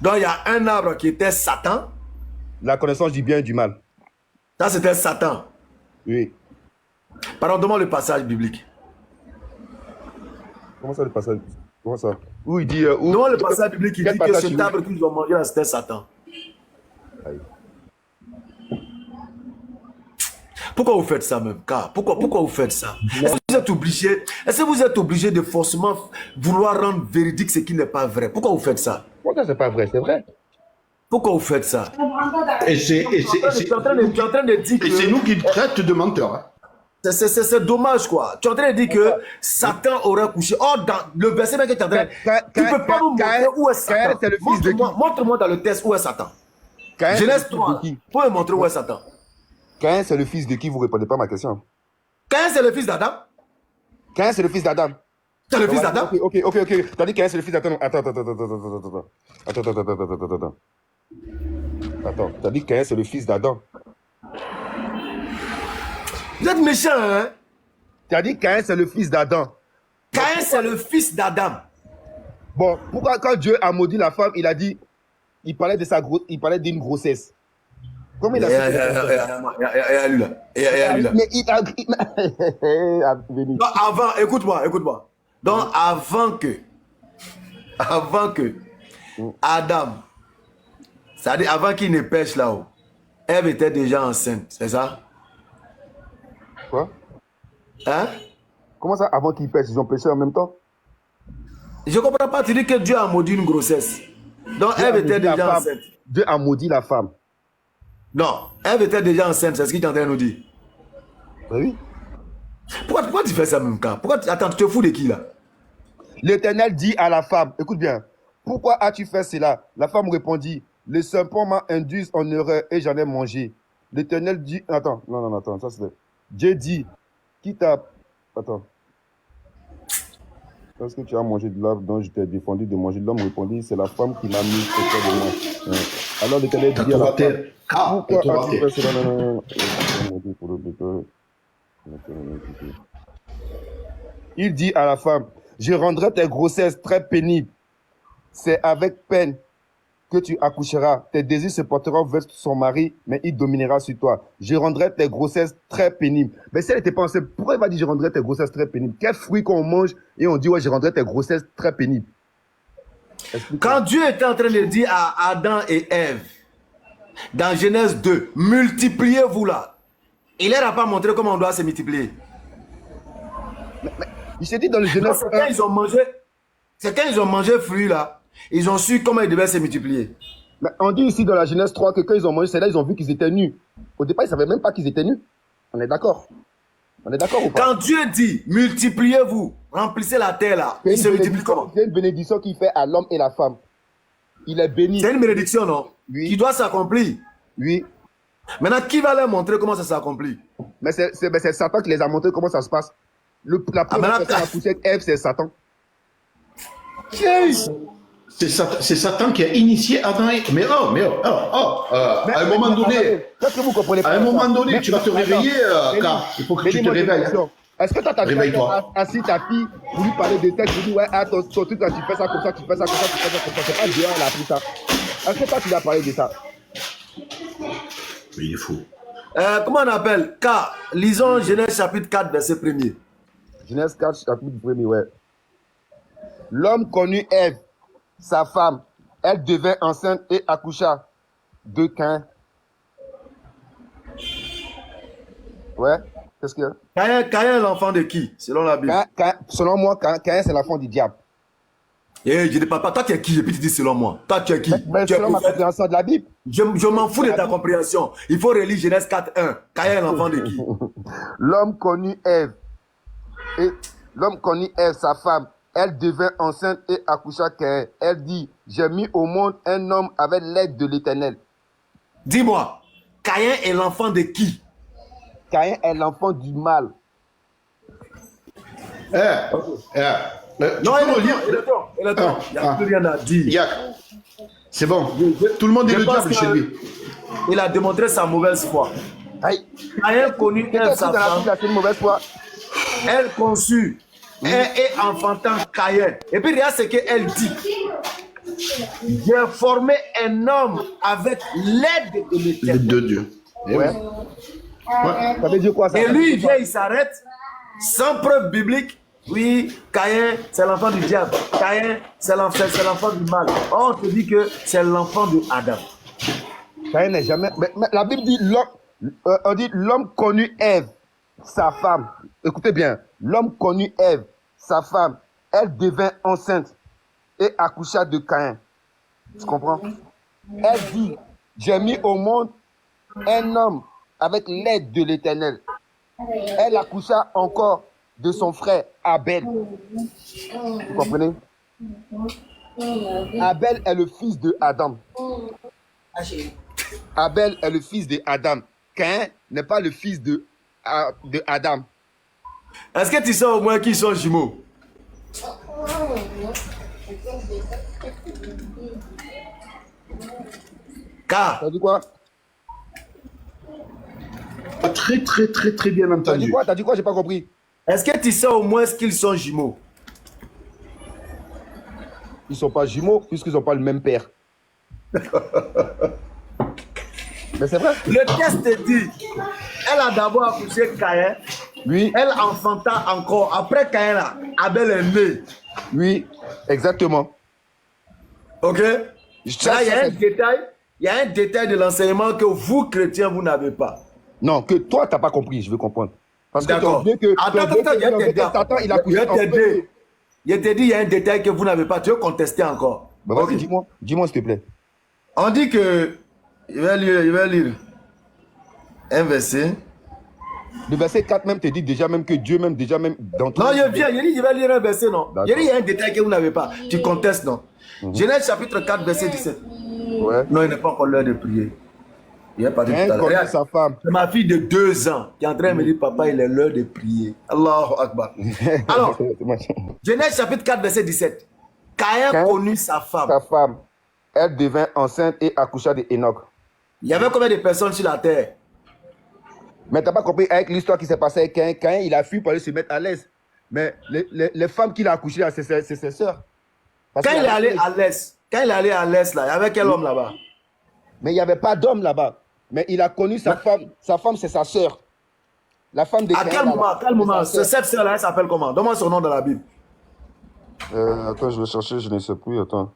Donc, il y a un arbre qui était Satan. La connaissance du bien et du mal. Ça, c'était Satan. Oui. Pardon, demande le passage biblique. Comment ça, le passage? Comment ça? Où il dit... Demande le passage biblique qui dit que cet arbre qu'ils ont mangé, c'était Satan. Aïe. Pourquoi vous faites ça même? Pourquoi vous faites ça? Est-ce que vous êtes obligé de forcément vouloir rendre véridique ce qui n'est pas vrai? Pourquoi vous faites ça? Pourquoi c'est pas vrai? C'est vrai. Pourquoi vous faites ça? Et c'est en train de dire que... c'est nous qui traitent de menteurs. Hein. C'est dommage, quoi. Tu es en train de dire que Satan aurait couché. Oh, dans le verset que tu es en train... Tu ne peux pas nous montrer où est Satan. Montre-moi dans le texte où est Satan. Genèse 3. Pour me montrer où est Satan. Caïn, c'est le fils de qui? Vous ne répondez pas à ma question. Caïn, c'est le fils d'Adam. Caïn, c'est le fils d'Adam. C'est le fils d'Adam? Ok. T'as dit Caïn, c'est le fils d'Adam. Attends. Attends, t'as dit Caïn, c'est le fils d'Adam. Vous êtes méchant, hein? T'as dit Caïn, c'est le fils d'Adam. Caïn, c'est le fils d'Adam. Bon, pourquoi quand Dieu a maudit la femme, il a dit, il parlait d'une grossesse. Comment il a fait? Mais il a... Avant, écoute-moi. Donc, avant que Adam, c'est-à-dire avant qu'il ne pêche là-haut, Ève était déjà enceinte, c'est ça? Quoi? Hein? Comment ça, avant qu'ils pêchent, ils ont pêché en même temps? Je ne comprends pas, tu dis que Dieu a maudit une grossesse. Donc, Ève était déjà enceinte. Dieu a maudit la femme. Non, Ève était déjà enceinte, c'est ce qu'il est en train de nous dire. Oui. Pourquoi tu fais ça même quand? Attends, tu te fous de qui là? L'Éternel dit à la femme, écoute bien, pourquoi as-tu fait cela? La femme répondit, le serpent m'a induit en erreur et j'en ai mangé. L'Éternel dit, attends, ça c'est... Dieu dit, qui t'a... Attends. Parce que tu as mangé de l'arbre dont je t'ai défendu de manger. L'homme répondit, c'est la femme qui m'a mis auprès de moi. Alors l'Éternel dit à la femme, pourquoi as-tu fait cela? Il dit à la femme, je rendrai tes grossesses très pénibles. C'est avec peine que tu accoucheras. Tes désirs se porteront vers son mari, mais il dominera sur toi. Je rendrai tes grossesses très pénibles. Mais si elle n'était pas enceinte, pourquoi il va dire je rendrai tes grossesses très pénibles? Quel fruit qu'on mange et on dit ouais, je rendrai tes grossesses très pénibles? Quand Dieu était en train de dire à Adam et Ève, dans Genèse 2, multipliez-vous là, il leur a pas montré comment on doit se multiplier. Mais il s'est dit dans le Genèse 1. C'est quand ils ont mangé fruit là, ils ont su comment ils devaient se multiplier. Mais on dit ici dans la Genèse 3 que quand ils ont mangé, c'est là ils ont vu qu'ils étaient nus. Au départ, ils ne savaient même pas qu'ils étaient nus. On est d'accord? On est d'accord ou pas? Quand Dieu dit multipliez-vous, remplissez la terre là, il se multiplie comment? C'est une bénédiction qu'il fait à l'homme et la femme. Il est béni. C'est une bénédiction, non? Oui. Qui doit s'accomplir. Oui. Maintenant, qui va leur montrer comment ça s'accomplit? Mais c'est Satan qui les a montré comment ça se passe. La première personne à pousser Ève, c'est Satan. C'est Satan qui a initié Adam et... à un moment donné... Qu'est-ce que vous comprenez pas? À un moment donné, tu vas te réveiller, car il faut que tu te réveilles. Est-ce que toi, tu as assis ta fille pour lui parler de texte, tu dis, ouais, ton truc, là, tu fais ça comme ça, tu fais ça comme ça, tu fais ça comme ça. C'est pas Dieu, elle a appris ça. Est-ce que toi, tu lui as parlé de ça? Mais il est fou. Comment on appelle? Car, lisons Genèse chapitre 4, verset 1er. Genèse 4, chapitre 1er, ouais. L'homme connut Ève, sa femme. Elle devint enceinte et accoucha de Caïn. Ouais, qu'est-ce que... Caïn est l'enfant de qui, selon la Bible? Selon moi, Caïn, c'est l'enfant du diable. Je dis papa, toi tu es qui? Et puis tu dis selon moi. Toi tu es qui? Mais selon ma compréhension de la Bible. Je m'en fous de ta compréhension. Il faut relire Genèse 4.1. Caïn est l'enfant de qui? L'homme connut Ève. Et l'homme connut Ève, sa femme. Elle devint enceinte et accoucha Caïn. Elle dit, j'ai mis au monde un homme avec l'aide de l'Éternel. Dis-moi, Caïn est l'enfant de qui? Caïn est l'enfant du mal. Non, il n'y a plus rien à dire. C'est bon. Tout le monde est le diable chez lui. Il a démontré sa mauvaise foi. Caïn connut Ève, sa femme. Elle conçut et enfantant Caïn. Et puis regarde ce qu'elle dit. J'ai formé un homme avec l'aide de l'Éternel. De Dieu. Ouais. Ça veut dire quoi ça? Et lui, il vient, il s'arrête sans preuve biblique. Oui, Caïn, c'est l'enfant du diable. Caïn, c'est l'enfant du mal. Or, on te dit que c'est l'enfant de Adam. Caïn n'est jamais... Mais la Bible dit, on dit l'homme connut Ève, sa femme. Écoutez bien, l'homme connut Ève, sa femme. Elle devint enceinte et accoucha de Caïn. Tu comprends? Elle dit, j'ai mis au monde un homme avec l'aide de l'Éternel. Elle accoucha encore de son frère Abel. Vous comprenez? Abel est le fils de Adam. Abel est le fils de Adam. Caïn n'est pas le fils de Adam. Est-ce que tu sais au moins qu'ils sont jumeaux? Car. T'as dit quoi? Très bien entendu. T'as dit quoi? J'ai pas compris. Est-ce que tu sais au moins qu'ils sont jumeaux? Ils sont pas jumeaux puisqu'ils n'ont pas le même père. Mais c'est vrai. Le texte dit, elle a d'abord accouché Caïn. Oui. Elle enfanta encore. Après Caïn, là, Abel est né. Oui, exactement. Ok? Là, il y a un détail de l'enseignement que vous, chrétiens, vous n'avez pas. Non, que toi, tu n'as pas compris, je veux comprendre. Parce que d'accord. Attends, il a t'aider. Il t'a dit, il y a un détail que vous n'avez pas. Tu veux contester encore? Bah, vas-y, dis-moi s'il te plaît. On dit que... Il va lire un verset. Le verset 4 même te dit déjà même que Dieu même déjà même dans tout. Non, il va lire un verset, non. Il dit, il y a un détail que vous n'avez pas. Tu contestes, non. Genèse chapitre 4, verset 17. Ouais. Non, il n'est pas encore l'heure de prier. Il n'est pas de prier. Sa femme. C'est ma fille de 2 ans qui est en train de me dire, papa, il est l'heure de prier. Allahu Akbar. Alors, Genèse chapitre 4, verset 17. Caïn connut sa femme. Sa femme. Elle devint enceinte et accoucha de Enoch. Il y avait combien de personnes sur la terre? Mais tu n'as pas compris avec l'histoire qui s'est passée avec Caïn. Caïn, il a fui pour aller se mettre à l'aise. Mais les femmes qu'il a accouchées, c'est ses sœurs. Quand il est allé à l'est, quand il est allé à l'Est, là, il y avait quel homme là-bas? Mais il n'y avait pas d'homme là-bas. Mais il a connu sa femme. Sa femme, c'est sa sœur. La femme de À Caïn, quel moment, là, à quel moment? c'est sa sœur. Cette sœur-là, elle s'appelle comment? Donne-moi son nom dans la Bible. Attends, je vais chercher, je ne sais plus. Attends.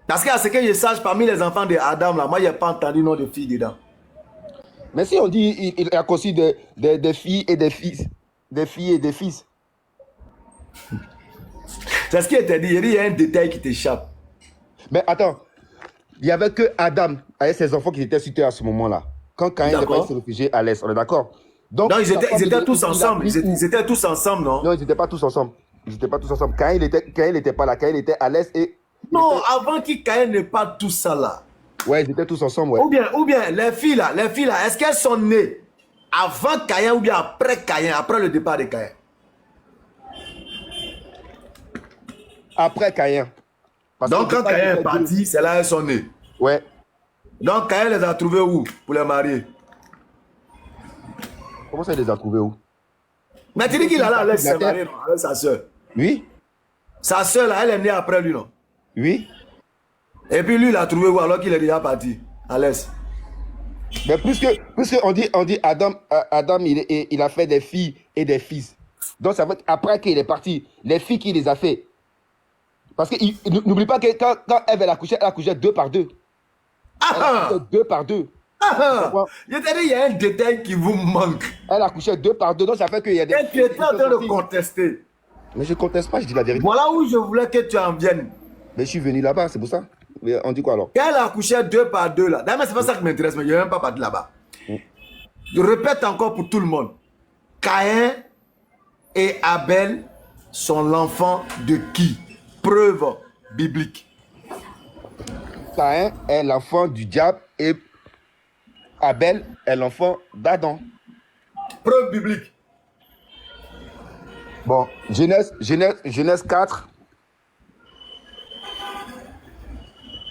Parce qu'à ce que je sache, parmi les enfants d'Adam, là, moi, je n'ai pas entendu le nom de fille dedans. Mais si on dit il a conçu des filles et des fils. Des filles et des fils. C'est ce qui était dit. Il y a un détail qui t'échappe. Mais attends, il n'y avait que Adam avec ses enfants qui étaient cités à ce moment-là. Quand Caïn est parti se réfugier à l'Est, on est d'accord? Donc, non, ils étaient tous ensemble. Ils étaient tous ensemble, non? Non, ils n'étaient pas tous ensemble. Ils n'étaient pas tous ensemble. Caïn n'était pas là. Caïn était à l'Est et... Non, avant qu'il Caïn n'ait pas tout ça là. Ouais, ils étaient tous ensemble, ouais. Ou bien, les filles là, est-ce qu'elles sont nées avant Caïn ou bien après Caïn, après le départ de Caïn? Après Caïn. Donc quand Caïn est parti, c'est là qu'elles sont nées. Ouais. Donc Caïn les a trouvées où pour les marier? Comment ça, il les a trouvés où? Mais tu dis qu'il allait se marier avec sa soeur. Oui. Sa soeur là, elle est née après lui, non? Oui. Et puis lui, il a trouvé où alors qu'il est déjà parti à l'Est? Mais puisque on dit Adam, il a fait des filles et des fils. Donc ça veut dire après qu'il est parti, les filles qu'il les a fait. Parce que n'oublie pas que quand Ève elle accouchait 2 par 2. Ah, 2 par 2. Je t'ai dit, il y a un détail qui vous manque. Elle accouchait 2 par 2, donc ça fait qu'il y a des... Et tu étais en train de contester. Mais je ne conteste pas, je dis la vérité. Voilà où je voulais que tu en viennes. Mais je suis venu là-bas, c'est pour ça. Mais on dit quoi alors? Quand elle accouchait 2 par 2 là, d'ailleurs c'est pas ça qui m'intéresse, mais je n'ai même pas parlé là-bas. Je répète encore pour tout le monde. Caïn et Abel sont l'enfant de qui? Preuve biblique. Caïn est l'enfant du diable et Abel est l'enfant d'Adam. Preuve biblique. Bon, Genèse 4.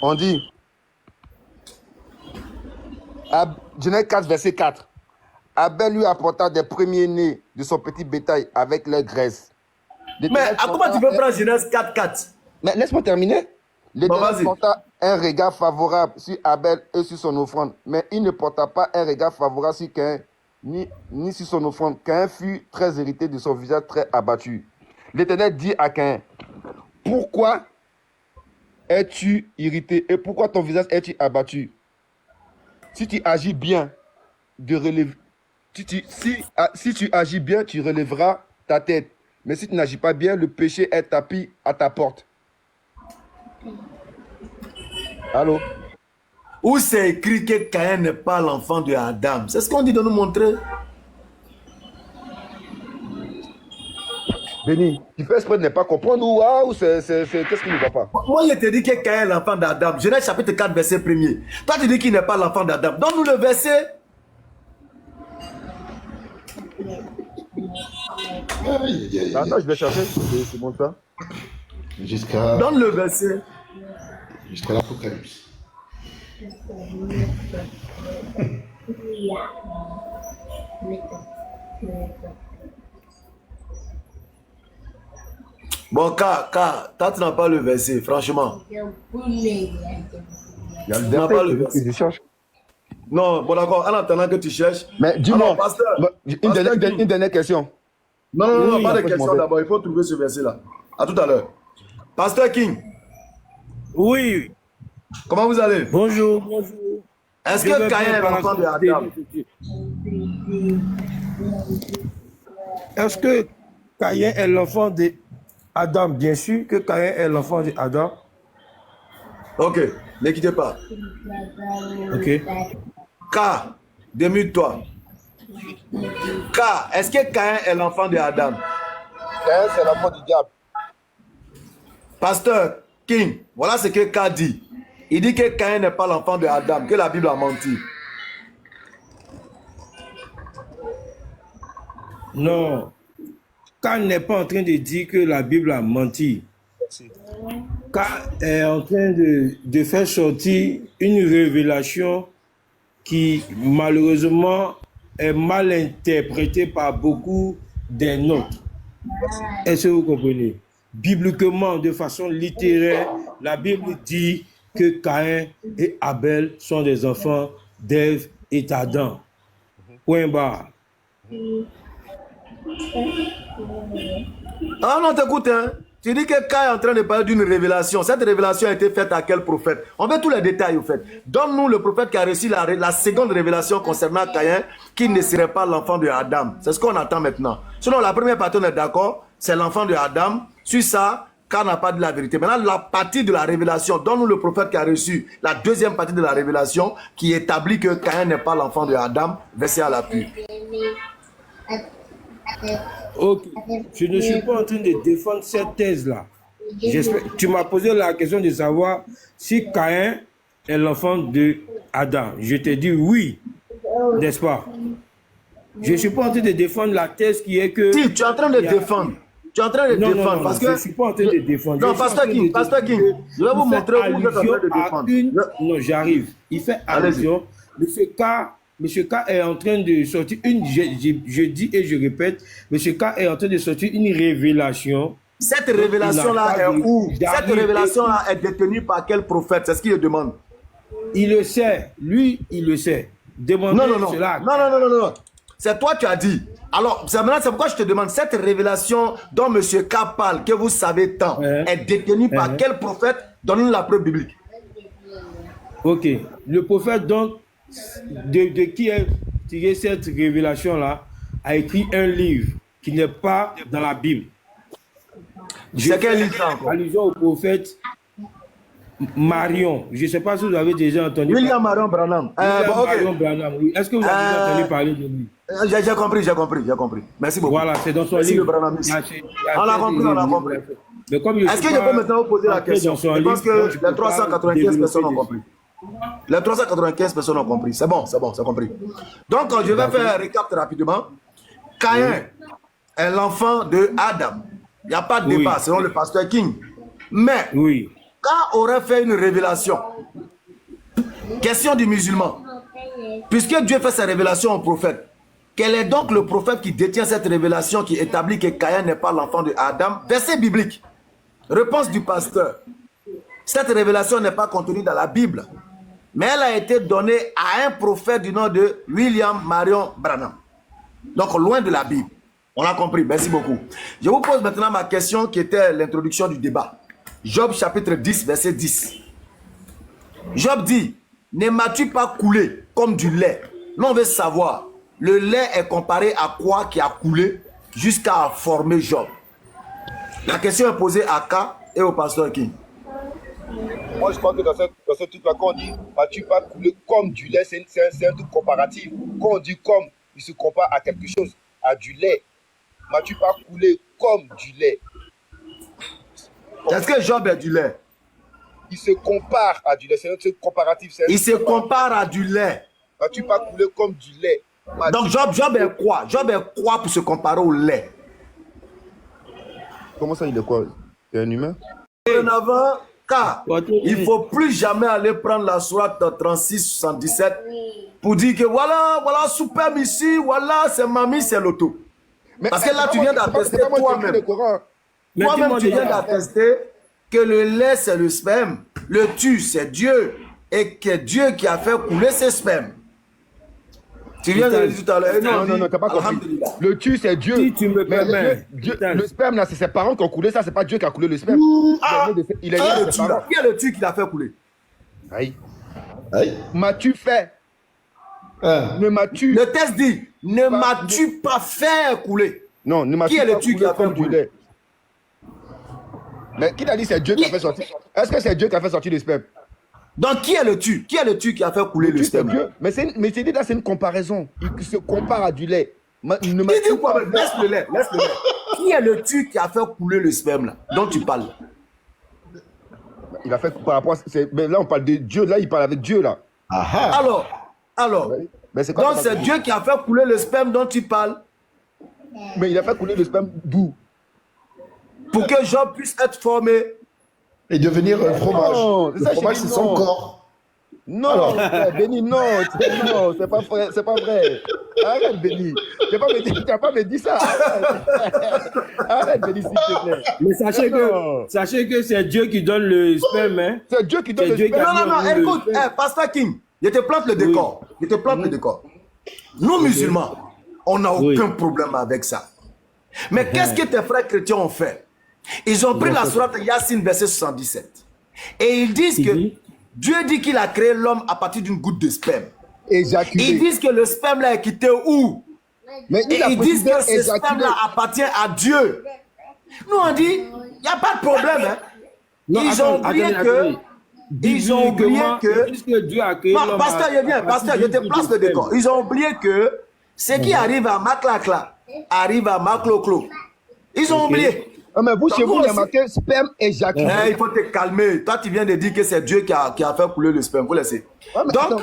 On dit, Genèse 4, verset 4. Abel lui apporta des premiers-nés de son petit bétail avec leur graisse. Mais comment tu peux prendre Genèse 4, 4? Mais laisse-moi terminer. L'Éternel porta un regard favorable sur Abel et sur son offrande. Mais il ne porta pas un regard favorable sur Caïn, ni sur son offrande. Caïn fut très irrité de son visage très abattu. L'Éternel dit à Caïn, pourquoi es-tu irrité et pourquoi ton visage es-tu abattu? Si tu agis bien, si tu agis bien, tu relèveras ta tête. Mais si tu n'agis pas bien, le péché est tapis à ta porte. Allô? Où c'est écrit que Caïn n'est pas l'enfant de Adam? C'est ce qu'on dit de nous montrer. Béni, tu fais exprès de ne pas comprendre ou qu'est-ce qui ne va pas? Moi, je te dis que Caïn est l'enfant d'Adam. Genèse chapitre 4, verset 1er. Toi, tu dis qu'il n'est pas l'enfant d'Adam. Donne-nous le verset. Attends, je vais chercher. C'est bon ça. Donne le verset. Jusqu'à l'Apocalypse. Bon, toi, tu n'as pas le verset, franchement. Il y a le verset que je cherche. Non, bon d'accord, en attendant que tu cherches. Mais dis-moi, une dernière question. Non, pas de question d'abord, il faut trouver ce verset-là. À tout à l'heure. Pasteur King. Oui. Comment vous allez? Bonjour. Est-ce que Caïn est l'enfant de Adam? Est-ce que Caïn est l'enfant de Adam? Bien sûr que Caïn est l'enfant de Adam. Ok, ne quittez pas. Ok. K, démute-toi. K, est-ce que Caïn est l'enfant de Adam? Caïn, c'est l'enfant du diable. Pasteur King, voilà ce que K dit. Il dit que Caïn n'est pas l'enfant de Adam, que la Bible a menti. Non. Caïn n'est pas en train de dire que la Bible a menti. Caïn est en train de faire sortir une révélation qui, malheureusement, est mal interprété par beaucoup des nôtres. Est-ce que vous comprenez? Bibliquement, de façon littéraire, la Bible dit que Caïn et Abel sont des enfants d'Ève et d'Adam. Point barre. Ah non, t'écoutes, hein? Tu dis que Caïn est en train de parler d'une révélation. Cette révélation a été faite à quel prophète? On veut tous les détails, au fait. Donne-nous le prophète qui a reçu la seconde révélation concernant Caïn, qui ne serait pas l'enfant de Adam. C'est ce qu'on attend maintenant. Sinon, la première partie, on est d'accord, c'est l'enfant de Adam. Sur ça, Caïn n'a pas dit la vérité. Maintenant, la partie de la révélation, donne-nous le prophète qui a reçu la deuxième partie de la révélation, qui établit que Caïn n'est pas l'enfant de Adam, verset à l'appui. Ok, je ne suis pas en train de défendre cette thèse-là. Tu m'as posé la question de savoir si Caïn est l'enfant de Adam. Je te dis oui, n'est-ce pas? Je ne suis pas en train de défendre la thèse qui est que... Si, tu es en train de défendre. Tu es en train de défendre. Non, parce que... je ne suis pas en train de défendre. Non, Pasteur King, je vais vous montrer où vous êtes en train de défendre. Non, j'arrive. Il fait allusion. Monsieur K est en train de sortir je dis et je répète, Monsieur K est en train de sortir une révélation. Cette révélation-là est où? Cette révélation-là est détenue par quel prophète? C'est ce qu'il demande. Il le sait. Lui, il le sait. Demandez cela. Non. C'est toi qui as dit. Alors, c'est pourquoi je te demande, cette révélation dont Monsieur K parle, que vous savez tant, est détenue par quel prophète? Donne-nous la preuve biblique. Ok. Le prophète, donc, de qui est tiré cette révélation-là, a écrit un livre qui n'est pas dans la Bible. C'est quel livre encore? Allusion au prophète Marion. Je ne sais pas si vous avez déjà entendu William Marion Branham. Marion Branham, oui. Est-ce que vous avez déjà entendu parler de lui? J'ai compris. Merci beaucoup. Voilà, c'est dans son livre. On l'a compris. Est-ce que je peux maintenant vous poser la question? Je pense que les 395 personnes ont compris. Les 395 personnes ont compris. C'est bon, c'est compris. Donc, je vais faire un récap rapidement. Caïn est l'enfant de Adam. Il n'y a pas de débat, selon le pasteur King. Mais, quand aurait fait une révélation, question du musulman, puisque Dieu fait sa révélation au prophète, quel est donc le prophète qui détient cette révélation qui établit que Caïn n'est pas l'enfant de Adam? Verset biblique. Réponse du pasteur. Cette révélation n'est pas contenue dans la Bible, mais elle a été donnée à un prophète du nom de William Marion Branham. Donc, loin de la Bible. On l'a compris, merci beaucoup. Je vous pose maintenant ma question qui était l'introduction du débat. Job chapitre 10, verset 10. Job dit, ne m'as-tu pas coulé comme du lait? Nous, on veut savoir, le lait est comparé à quoi qui a coulé jusqu'à former Job? La question est posée à K et au pasteur King. Moi, je crois que dans ce truc-là, quand on dit « m'as-tu pas coulé comme du lait », c'est un truc comparatif. Quand on dit « comme », il se compare à quelque chose, à du lait. « M'as-tu pas coulé comme du lait ». Est-ce que Job est du lait? Il se compare à du lait, c'est un truc comparatif. Il se compare à du lait. M'as-tu pas coulé comme du lait? Donc Job est quoi? Job est quoi pour se comparer au lait? Comment ça, il est quoi? C'est un humain? En avant, car il ne faut plus jamais aller prendre la sourate 36-77 pour dire que voilà, superbe ici, voilà, c'est mamie, c'est l'auto. Parce que là, tu viens d'attester toi-même. Toi-même, tu viens d'attester que le lait, c'est le sperme, le tu, c'est Dieu, et que Dieu qui a fait couler ses spermes. Tu viens de le dire tout à l'heure. Non, t'as pas compris. Le tu, c'est Dieu. Si tu me permets. Le sperme, là, c'est ses parents qui ont coulé ça, c'est pas Dieu qui a coulé le sperme. Il est qui est le tu qui l'a fait couler? Aïe. M'as-tu fait? Ne m'as-tu? Le texte dit, ne m'as-tu pas fait couler? Non, ne m'as-tu pas couler? Qui est le tu qui a fait couler? Mais qui t'a dit c'est Dieu qui a fait sortir? Est-ce que c'est Dieu qui a fait sortir le sperme? Donc qui est le tu? Qui est le tu qui a fait couler le sperme? Mais c'est dit là, c'est une comparaison. Il se compare à du lait. Il dit quoi? Laisse le lait. Qui est le tu qui a fait couler le sperme là, dont tu parles? Il a fait par rapport à... Mais là, on parle de Dieu. Là, il parle avec Dieu là. Alors. Mais c'est quoi? Donc c'est Dieu qui a fait couler le sperme dont tu parles. Mais il a fait couler le sperme d'où? Pour que Job puisse être formé. Et devenir fromage. Non, le fromage, c'est son corps. Non, Béni, non, non, c'est pas vrai, c'est pas vrai. Arrête, Béni. Tu n'as pas me dit ça. Arrête, Béni, s'il te plaît. Mais sachez que c'est Dieu qui donne le sperme. Hein. C'est Dieu qui donne le sperme. Non, écoute, Pasteur King, je te plante le décor. Je te plante le décor. Nous, musulmans, on n'a aucun problème avec ça. Mais qu'est-ce que tes frères chrétiens ont fait? Ils ont pris la sourate Yassine, verset 77. Et ils disent que Dieu dit qu'il a créé l'homme à partir d'une goutte de sperme. Éjaculé. Ils disent que le sperme là est quitté où? Mais ils disent que ce sperme là appartient à Dieu. Nous on dit, il n'y a pas de problème. Hein. Non, ils ont oublié que... Ils ont oublié que... Dieu a créé l'homme. Pasteur, je te place le décor. Ils ont oublié que ce qui arrive à Maklakla arrive à Makloklo. Ils ont oublié. Mais vous, chez vous, il y a marqué sperme éjaculé. Il faut te calmer. Toi, tu viens de dire que c'est Dieu qui a fait couler le sperme. Vous laissez. Donc,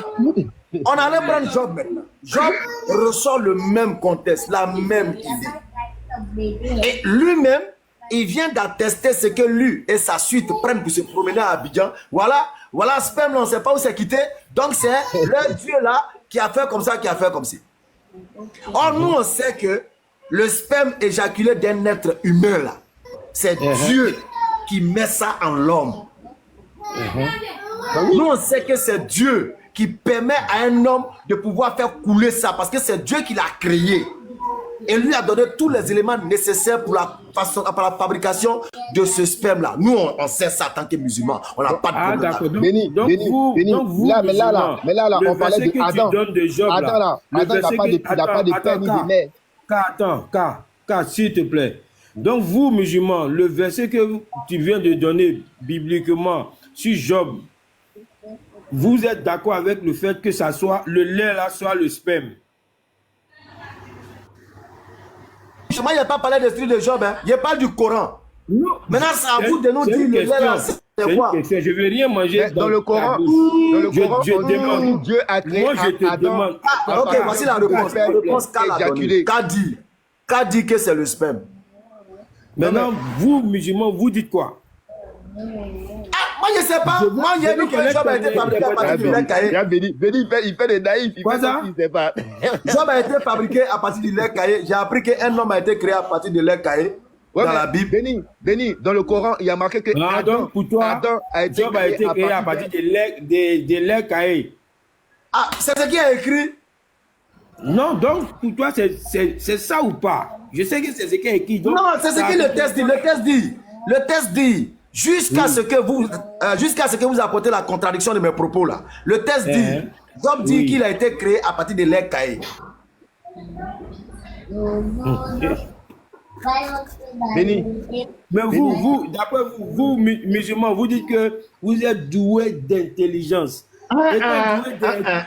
on allait prendre Job maintenant. Job ressort le même contexte, la même idée. Et lui-même, il vient d'attester ce que lui et sa suite prennent pour se promener à Abidjan. Voilà, sperme, on ne sait pas où c'est quitté. Donc, c'est le Dieu là qui a fait comme ça, qui a fait comme ça. Or, nous, on sait que le sperme éjaculé d'un être humain là, c'est Dieu qui met ça en l'homme. Nous, on sait que c'est Dieu qui permet à un homme de pouvoir faire couler ça parce que c'est Dieu qui l'a créé. Et lui a donné tous les éléments nécessaires pour la fabrication de ce sperme-là. Nous, on sait ça en tant que musulmans. On n'a pas de problème. Béni, mais là, on parlait de Adam. Attends, il n'a pas de père ni de mère. Attends, s'il te plaît. Donc vous, musulmans, le verset que tu viens de donner bibliquement sur Job, vous êtes d'accord avec le fait que ça soit le lait là soit le sperme? Moi, il n'a pas parlé de l'esprit de Job, hein. Je parle du Coran. Non. Maintenant, c'est à vous de nous dire le lait là, c'est quoi? Je ne veux rien manger dans le Coran. Je demande. Dieu a créé moi, je te demande. Ok, voici la réponse. La réponse qu'a dit que c'est le sperme. Maintenant, vous, musulmans, vous dites quoi? Moi, je ne sais pas. Moi, j'ai vu que le Job a été fabriqué à partir du lait caillé. Béni, il fait des naïfs. Il ne sait pas. Job a été fabriqué à partir du lait caillé. J'ai appris qu'un homme a été créé à partir du lait caillé dans la Bible. Béni, dans le Coran, il y a marqué que Adam Job a été créé à partir des laits caillés. Ah, c'est ce qui est écrit. Non, donc pour toi, c'est ça ou pas? Je sais que c'est ce qui est écrit. Non, c'est ce que le test dit. Le test dit. Jusqu'à ce que vous apportez la contradiction de mes propos là. Le test dit, Job dit qu'il a été créé à partir de lait caillé. Béni. Mais vous, d'après vous, musulmans, vous dites que vous êtes doués d'intelligence.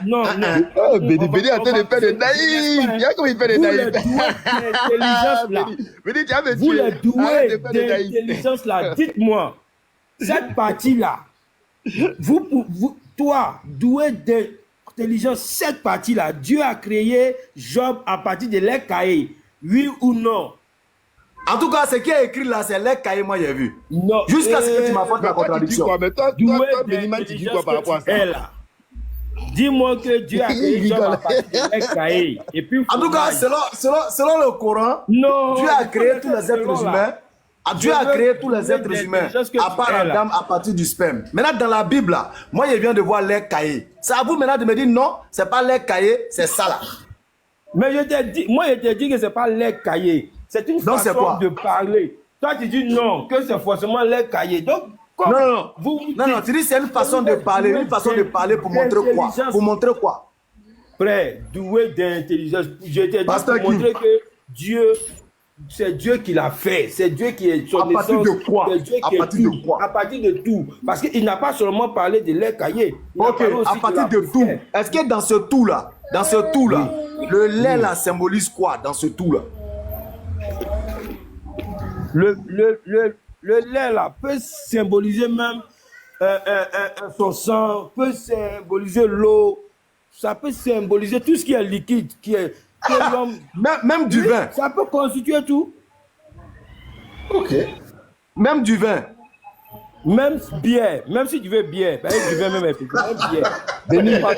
Non. Béni a train de faire des naïfs. Regarde comment il fait des naïfs. Vous les doués d'intelligence là, dites-moi, cette partie-là, toi, doué d'intelligence, cette partie-là, Dieu a créé Job à partir de lait caillé, oui ou non? En tout cas, ce qui est écrit là, c'est lait caillé, moi j'ai vu. Jusqu'à ce que tu m'apportes la contradiction. Mais toi, Béni, tu dis quoi par rapport à ça? Dis-moi que Dieu a créé Job à partir de lait caillé. En tout cas, selon le Coran, Dieu a créé tous les êtres humains. Dieu a créé tous les êtres humains, à part Adam, à partir du sperme. Maintenant, dans la Bible, là, moi, je viens de voir lait caillé. C'est à vous maintenant de me dire non, c'est pas lait caillé, c'est ça là. Mais je t'ai dit que c'est pas lait caillé. C'est une façon de parler. Toi, tu dis non, que c'est forcément lait caillé. Donc, non, tu dis c'est une façon de parler, pour montrer quoi? Pour montrer quoi? Frère, doué d'intelligence. Je t'ai dit pour montrer que Dieu, c'est Dieu qui l'a fait. C'est Dieu qui est son essence. À partir de quoi? À partir de tout. Parce qu'il n'a pas seulement parlé de lait caillé. Ok, à partir de tout. Est-ce que dans ce tout-là, le lait là symbolise quoi dans ce tout-là? Le lait là peut symboliser même son sang, peut symboliser l'eau, ça peut symboliser tout ce qui est liquide, qui est l'homme. Même du vin. Ça peut constituer tout. Ok. Même du vin. Même bière, même si tu veux bière, du vin même bière. Béni, moi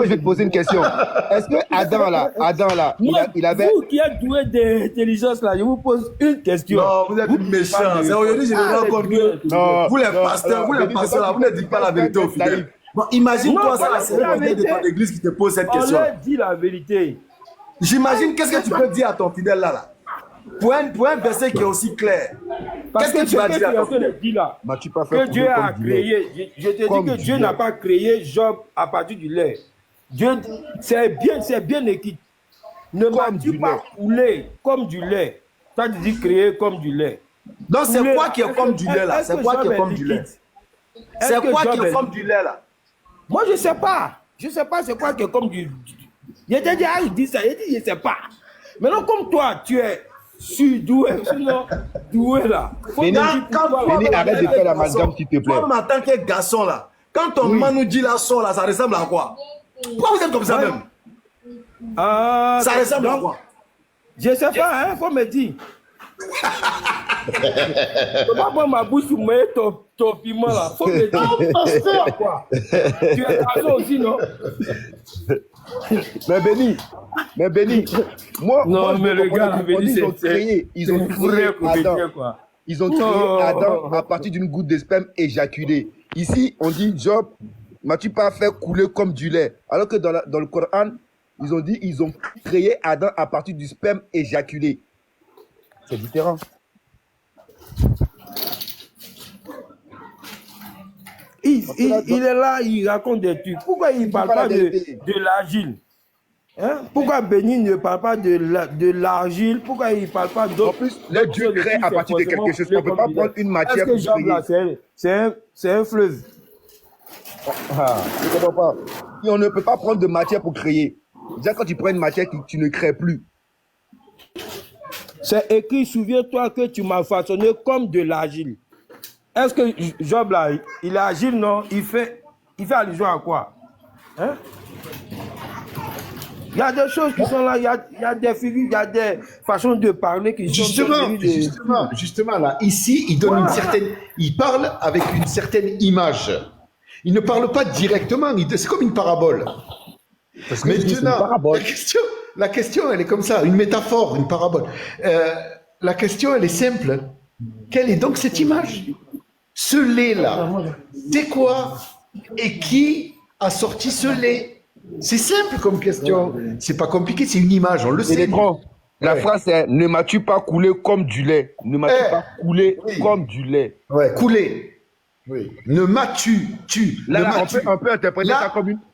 je vais te poser une question. Est-ce que Adam là, il avait... Vous qui êtes doué d'intelligence là, je vous pose une question. Non, vous êtes méchants. C'est aujourd'hui je me rends compte que vous les pasteurs, là, vous ne dites pas la vérité aux fidèles. Bon, imagine-toi ça, c'est un de ton église qui te pose cette question. On leur dit la vérité. J'imagine, qu'est-ce que tu peux dire à ton fidèle là? Pour un verset qui est aussi clair. Qu'est-ce que tu vas dire à ton fidèle là? Que Dieu a créé. Je te dis que Dieu n'a pas créé Job à partir du lait. Dieu, c'est bien écrit. Ne m'as-tu pas coulé comme du lait? Toi, tu dis créer comme du lait. Donc, c'est quoi qui est comme du lait là? C'est quoi qui est comme du lait? C'est quoi qui est comme du lait là? Moi, je ne sais pas. Je ne sais pas c'est quoi qui est comme du... Je t'ai dit, il dit ça. Il dit, je ne sais pas. Maintenant, comme toi, tu es doué, sinon doué là. Béni, arrête de faire l'amalgame, s'il te plaît. Toi, en tant que garçon là, quand ton man nous dit la son là, ça ressemble à quoi? Pourquoi vous êtes comme ça même? Ça ressemble à quoi? Je ne sais pas, il faut me dire. Je ne peux pas prendre ma bouche pour mettre ton piment là. Faut me dire. Quoi? Tu es garçon aussi, non? Mais Béni, moi, mais le gars, ils ont créé Adam à partir d'une goutte de sperme éjaculée. Ici, on dit Job, m'as-tu pas fait couler comme du lait? Alors que dans le Coran, ils ont créé Adam à partir du sperme éjaculé. C'est différent. Il est là, il raconte des trucs. Pourquoi il ne parle pas de l'argile? Hein? Pourquoi Béni ne parle pas de l'argile? Pourquoi il ne parle pas d'autres? En plus, le Dieu crée à partir de quelque chose. On ne peut pas prendre une matière pour créer. C'est un fleuve. Je ne comprends pas. Et on ne peut pas prendre de matière pour créer. Déjà, quand tu prends une matière, tu ne crées plus. C'est écrit, souviens-toi que tu m'as façonné comme de l'argile. Est-ce que Job là, il est agile, non? Il fait allusion à quoi? Hein? Il y a des choses qui sont là, il y a des figures, il y a des façons de parler qui sont... Justement, là, ici, il parle avec une certaine image. Il ne parle pas directement, c'est comme une parabole. Parce que maintenant, la question, elle est comme ça, une métaphore, une parabole. La question, elle est simple. Quelle est donc cette image? Ce lait-là, c'est quoi? Et qui a sorti ce lait? C'est simple comme question. C'est pas compliqué, c'est une image, on le sait. La phrase est « Ne m'as-tu pas coulé comme du lait ?» Ne m'as-tu pas coulé comme du lait? Ouais, coulé. Oui. Ne m'as-tu, Là, on peut interpréter ça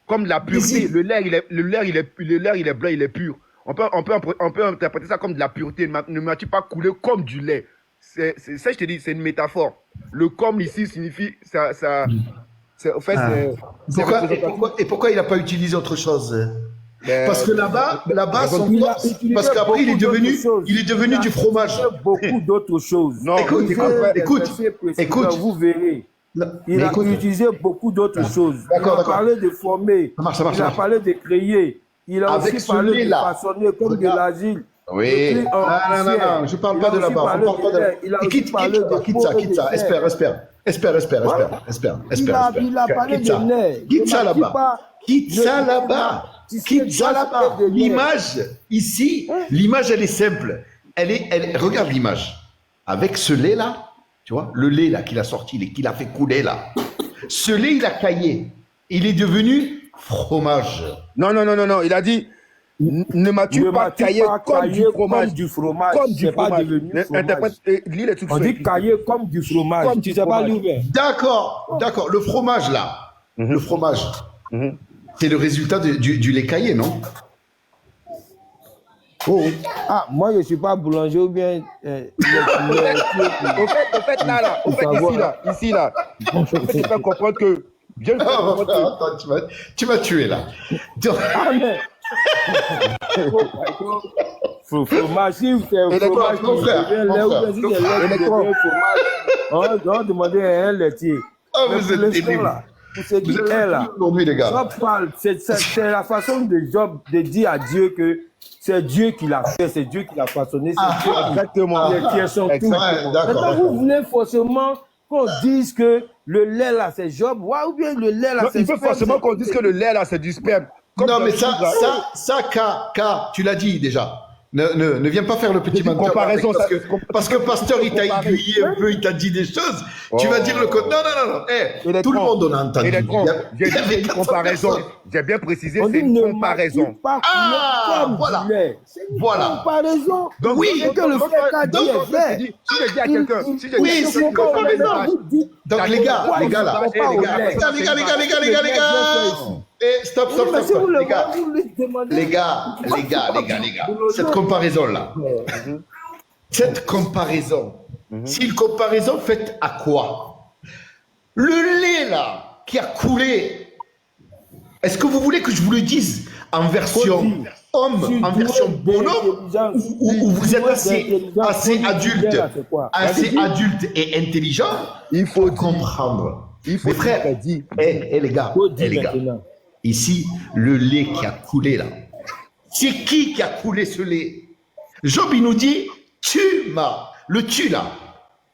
comme la pureté. Le lait, il est blanc, il est pur. On peut interpréter ça comme de la pureté. Ne m'as-tu pas coulé comme du lait? C'est ça, je te dis, c'est une métaphore. Le comme ici signifie en fait, pourquoi il n'a pas utilisé autre chose? Parce que là-bas, parce qu'après il est devenu du fromage. Beaucoup d'autres choses. Non, écoute. Vous verrez. Il a utilisé beaucoup d'autres choses. Il a parlé de former. Il a parlé de créer. Il a aussi parlé de façonner comme de l'agile. Oui. Non, je ne parle pas de là-bas. Quitte ça. Espère. Il a parlé de nerfs. Quitte ça là-bas. L'image, ici, l'image, elle est simple. Regarde l'image. Avec ce lait-là, tu vois, le lait là qu'il a sorti, qu'il a fait couler là. Ce lait, il a caillé. Il est devenu fromage. Non. Il a dit, ne m'as-tu pas caillé comme du fromage? Comme du fromage. On dit caillé comme du fromage. Tu sais pas l'ouvert. D'accord. Le fromage là. Le fromage. C'est le résultat du lait caillé, non? Ah, moi je ne suis pas boulanger ou bien. Au fait, ici, tu peux comprendre que. Attends, tu m'as tué là. Fromage, si c'est fromage on demandait à un laitier. Vous êtes terrible. Pour ce qui est là, Job parle, c'est la façon de Job de dire à Dieu que c'est Dieu qui l'a fait, c'est Dieu qui l'a façonné, c'est Dieu qui tient son tout. Maintenant, vous voulez forcément qu'on dise que le lait là c'est Job, ou bien le lait là c'est Il veut forcément qu'on dise que le lait là c'est du sperme. Non, mais ça, K, tu l'as dit déjà. Ne viens pas faire le petit menteur. Comparaison, parce que Pasteur, il t'a aiguillé un peu, il t'a dit des choses. Tu vas dire le code. Non. Tout le monde en a entendu. J'ai dit une comparaison. J'ai bien précisé, c'est une comparaison. Voilà. Voilà. Comparaison. Donc, oui, c'est que le frère a dit est vrai. Si je dis à quelqu'un, oui, c'est une comparaison. Donc, les gars, stop, les gars, cette comparaison-là, c'est une comparaison faite à quoi? Le lait, là, qui a coulé, est-ce que vous voulez que je vous le dise en version homme, en version bonhomme, ou vous êtes assez adulte et intelligent? Il faut comprendre. Mes frères, les gars, ici, le lait qui a coulé là, c'est qui a coulé ce lait? Job, il nous dit, tu m'as, le tu là,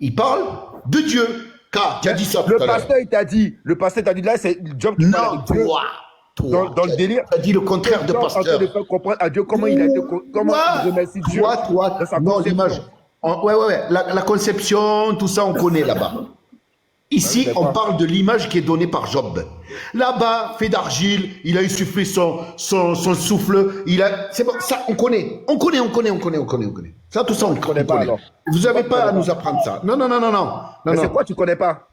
il parle de Dieu. Car tu as dit ça tout à l'heure. Le pasteur t'a dit là, c'est Job qui parle de Dieu. Toi, dans le délire, tu as dit le contraire de pasteur. En train de faire comprendre à Dieu comment il a été, comment il remercie Dieu. Toi, non, l'image. Ouais, la conception, tout ça, on connaît là-bas. Ici, on parle de l'image qui est donnée par Job. Là-bas, fait d'argile, il a insufflé son souffle. C'est bon, ça, on connaît. Ça, tout ça, on connaît. Vous n'avez pas à nous apprendre ça. Non. Mais c'est quoi tu connais pas?